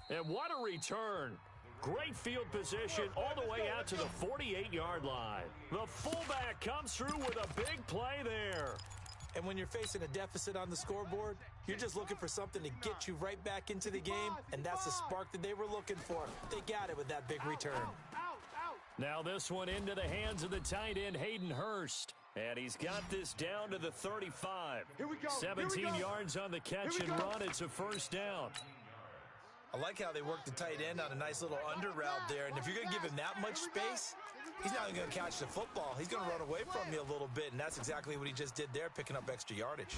And what a return. Great field position all the way out to the 48-yard line. The fullback comes through with a big play there. And when you're facing a deficit on the scoreboard, you're just looking for something to get you right back into the game, and that's the spark that they were looking for. They got it with that big return. Now this one into the hands of the tight end, Hayden Hurst. And he's got this down to the 35. Here we go. 17 yards on the catch and run. It's a first down. I like how they work the tight end on a nice little under route there. And if you're going to give him that much space, he's not even going to catch the football. He's going to run away from you a little bit, and that's exactly what he just did there, picking up extra yardage.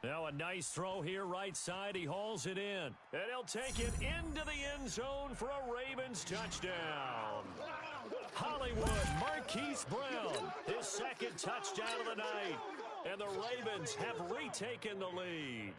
Now a nice throw here, right side. He hauls it in. And he'll take it into the end zone for a Ravens touchdown. Hollywood, Marquise Brown, his second touchdown of the night. And the Ravens have retaken the lead.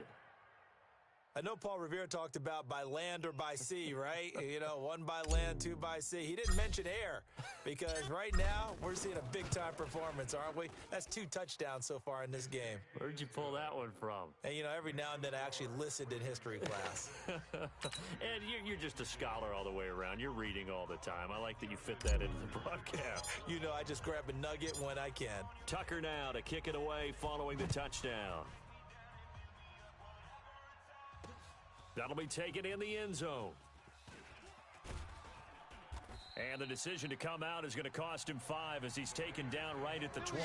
I know Paul Revere talked about by land or by sea, right? You know, one by land, two by sea. He didn't mention air because right now we're seeing a big-time performance, aren't we? That's 2 touchdowns so far in this game. Where'd you pull that one from? And, you know, every now and then I actually listened in history class. And you're just a scholar all the way around. You're reading all the time. I like that you fit that into the broadcast. You know, I just grab a nugget when I can. Tucker now to kick it away following the touchdown. That'll be taken in the end zone. And the decision to come out is going to cost him 5 as he's taken down right at the 20.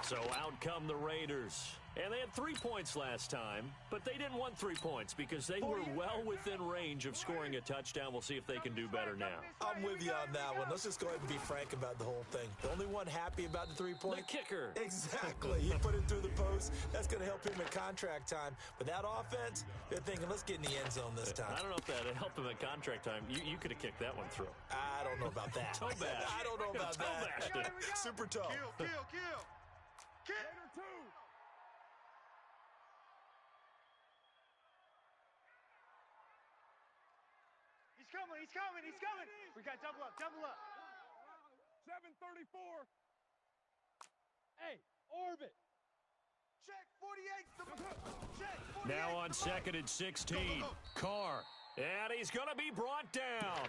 So out come the Raiders. And they had 3 points last time, but they didn't want 3 points because they were well within range of scoring a touchdown. We'll see if they can do better now. I'm with you on that one. Let's just go ahead and be frank about the whole thing. The only one happy about the 3-point? The kicker. Exactly. He put it through the post. That's going to help him in contract time. But that offense, they're thinking, let's get in the end zone this time. I don't know if that helped him at contract time. You could have kicked that one through. I don't know about that. Toe bash. I don't know about that. Super toe. Kill. Kill. He's coming. We got double up. 734. Hey, orbit. Check 48. Check 48. Now on 2nd and 16. Carr. And he's going to be brought down.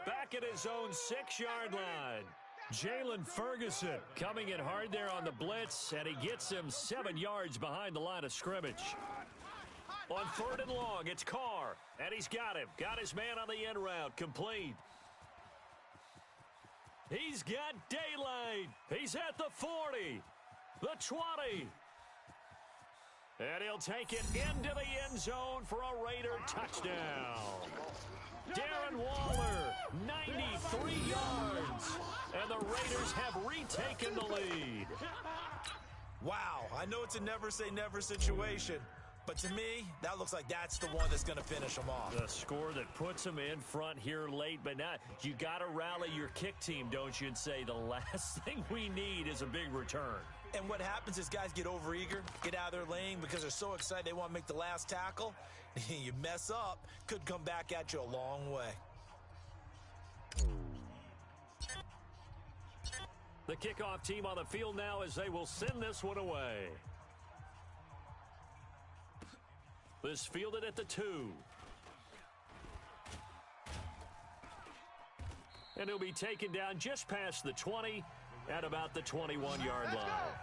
Back at his own 6-yard line. Jalen Ferguson coming in hard there on the blitz, and he gets him 7 yards behind the line of scrimmage. On 3rd and long, it's Carr, and he's got him. Got his man on the end route, complete. He's got daylight. He's at the 40, the 20. And he'll take it into the end zone for a Raider touchdown. Darren Waller, 93 yards. And the Raiders have retaken the lead. Wow, I know it's a never-say-never situation, but to me, that looks like that's the one that's going to finish them off. The score that puts them in front here late, but now you got to rally your kick team, don't you, and say the last thing we need is a big return. And what happens is guys get overeager, get out of their lane because they're so excited they want to make the last tackle. You mess up, could come back at you a long way. The kickoff team on the field now as they will send this one away. This fielded at the 2. And he'll be taken down just past the 20 at about the 21-yard line.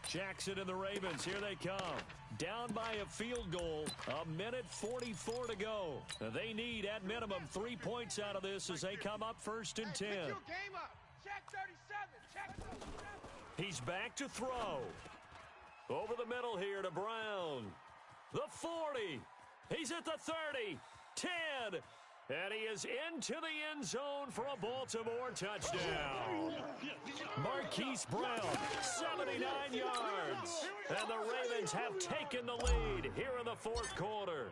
Jackson and the Ravens, here they come. Down by a field goal, 1:44 to go. They need, at minimum, 3 points out of this as they come up 1st and 10. Check 37. He's back to throw. Over the middle here to Brown. The 40. He's at the 30. 10. And he is into the end zone for a Baltimore touchdown. Marquise Brown, 79 yards. And the Ravens have taken the lead here in the 4th quarter.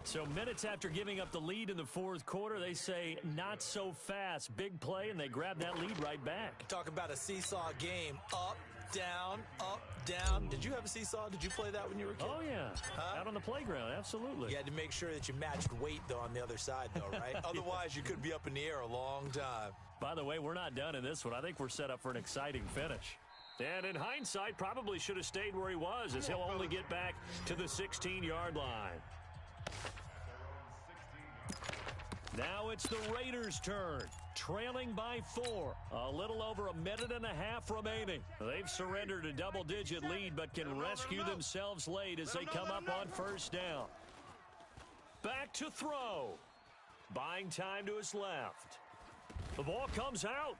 So minutes after giving up the lead in the 4th quarter, they say not so fast. Big play, and they grab that lead right back. Talk about a seesaw game. Up, down. Did you have a seesaw? Did you play that when you were a kid? Oh, yeah. Out on the playground, absolutely. You had to make sure that you matched weight, though, on the other side, though, right? Otherwise, you could be up in the air a long time. By the way, we're not done in this one. I think we're set up for an exciting finish. And in hindsight, probably should have stayed where he was, as he'll only get back to the 16-yard line. Now it's the Raiders' turn. trailing by 4. A little over a minute and a half remaining. They've surrendered a double-digit lead, but can rescue themselves late as they come up on first down. Back to throw. Buying time to his left. The ball comes out.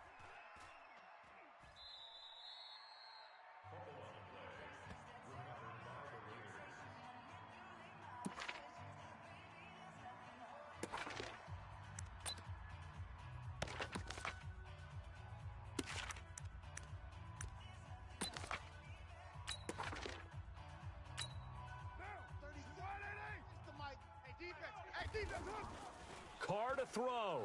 Carr to throw.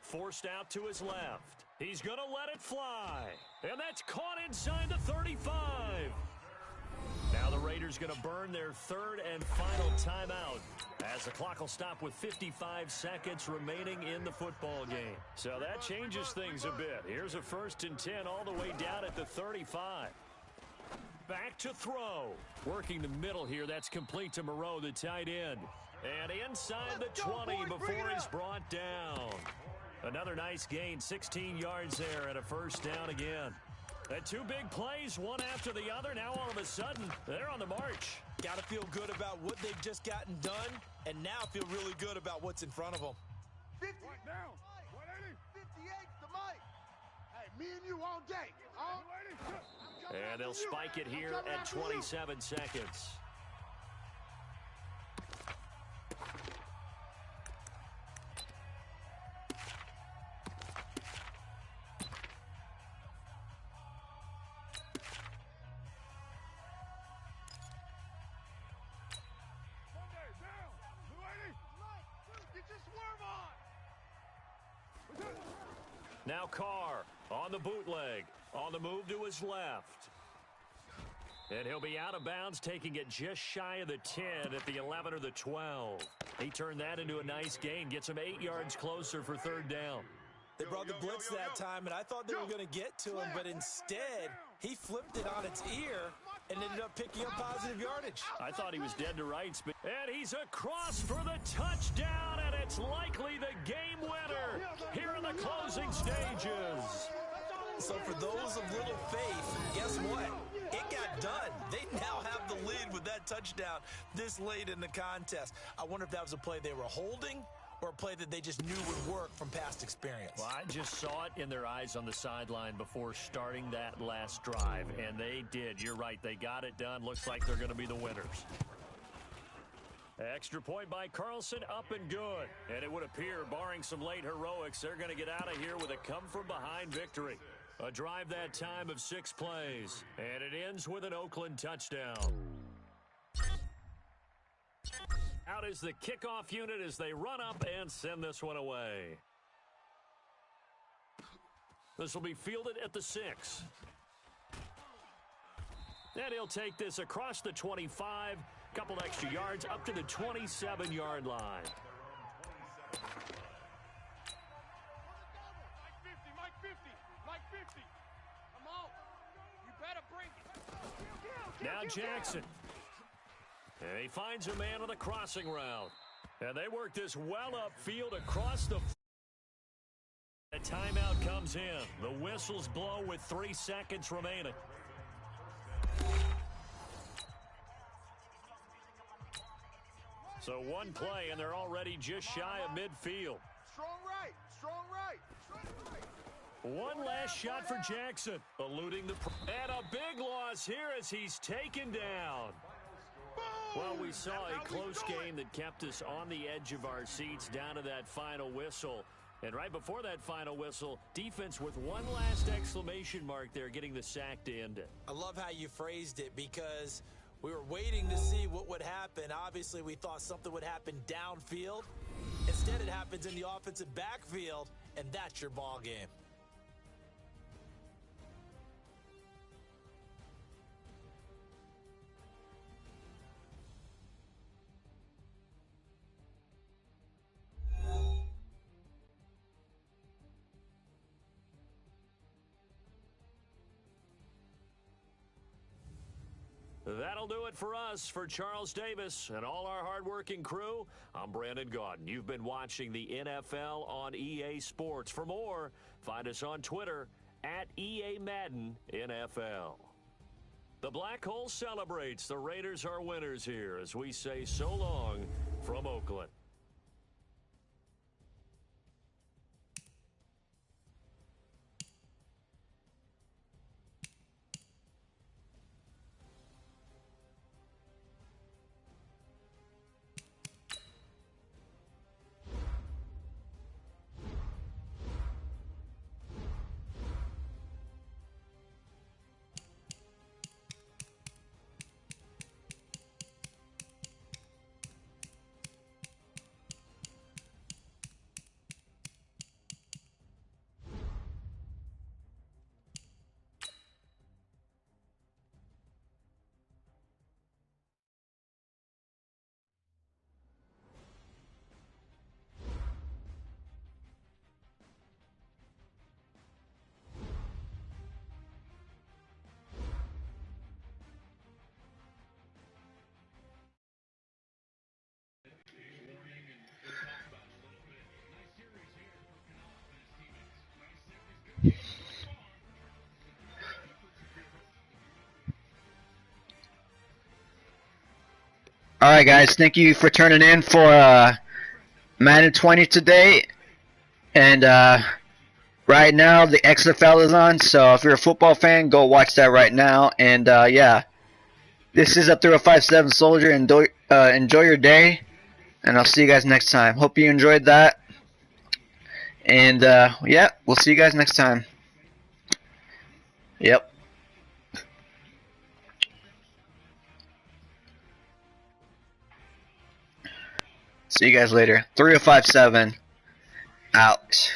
Forced out to his left. He's going to let it fly. And that's caught inside the 35. Now the Raiders going to burn their third and final timeout as the clock will stop with 55 seconds remaining in the football game. So that changes things a bit. Here's a 1st and 10 all the way down at the 35. Back to throw. Working the middle here. That's complete to Moreau, the tight end. And inside the 20 before he's brought down. Another nice gain, 16 yards there and a first down again. And 2 big plays, one after the other. Now all of a sudden, they're on the march. Got to feel good about what they've just gotten done, and now feel really good about what's in front of them. 50 down. 58 to Mike. Hey, me and you all day. And they'll spike it here at 27 seconds. Now Carr on the bootleg, on the move to his left. And he'll be out of bounds, taking it just shy of the 10 at the 11 or the 12. He turned that into a nice gain, gets him 8 yards closer for third down. They brought the blitz that time, and I thought they were going to get to him, but instead, he flipped it on its ear and ended up picking up positive yardage. I thought he was dead to rights, but and he's across for the touchdown, and it's likely the game winner here in the closing stages. So for those of little faith, guess what? It got done. They now have the lead with that touchdown this late in the contest. I wonder if that was a play they were holding or a play that they just knew would work from past experience. Well, I just saw it in their eyes on the sideline before starting that last drive, and they did. You're right. They got it done. Looks like they're going to be the winners. Extra point by Carlson, up and good. And it would appear, barring some late heroics, they're going to get out of here with a come-from-behind victory. A drive that time of 6 plays, and it ends with an Oakland touchdown. Out is the kickoff unit as they run up and send this one away. This will be fielded at the 6. And he'll take this across the 25, couple extra yards up to the 27-yard line. Mike 50. Come on. You better bring it. Now Jackson. And he finds a man on the crossing route. And they work this well upfield across the... A timeout comes in. The whistles blow with 3 seconds remaining. So one play, and they're already just shy of midfield. Strong right. One last shot for Jackson, eluding the... And a big loss here as he's taken down. Well, we saw a close game that kept us on the edge of our seats down to that final whistle. And right before that final whistle, defense with one last exclamation mark there, getting the sack to end it. I love how you phrased it because we were waiting to see what would happen. Obviously, we thought something would happen downfield. Instead, it happens in the offensive backfield, and that's your ball game. That'll do it for us. For Charles Davis and all our hardworking crew, I'm Brandon Gaudin. You've been watching the NFL on EA Sports. For more, find us on Twitter at EA Madden NFL. The Black Hole celebrates. The Raiders are winners here as we say so long from Oakland. All right, guys. Thank you for turning in for Madden 20 today. And right now, the XFL is on. So if you're a football fan, go watch that right now. And yeah, this is a 3057 Soldier. Enjoy your day, and I'll see you guys next time. Hope you enjoyed that. And yeah, we'll see you guys next time. Yep. See you guys later. 3057 out.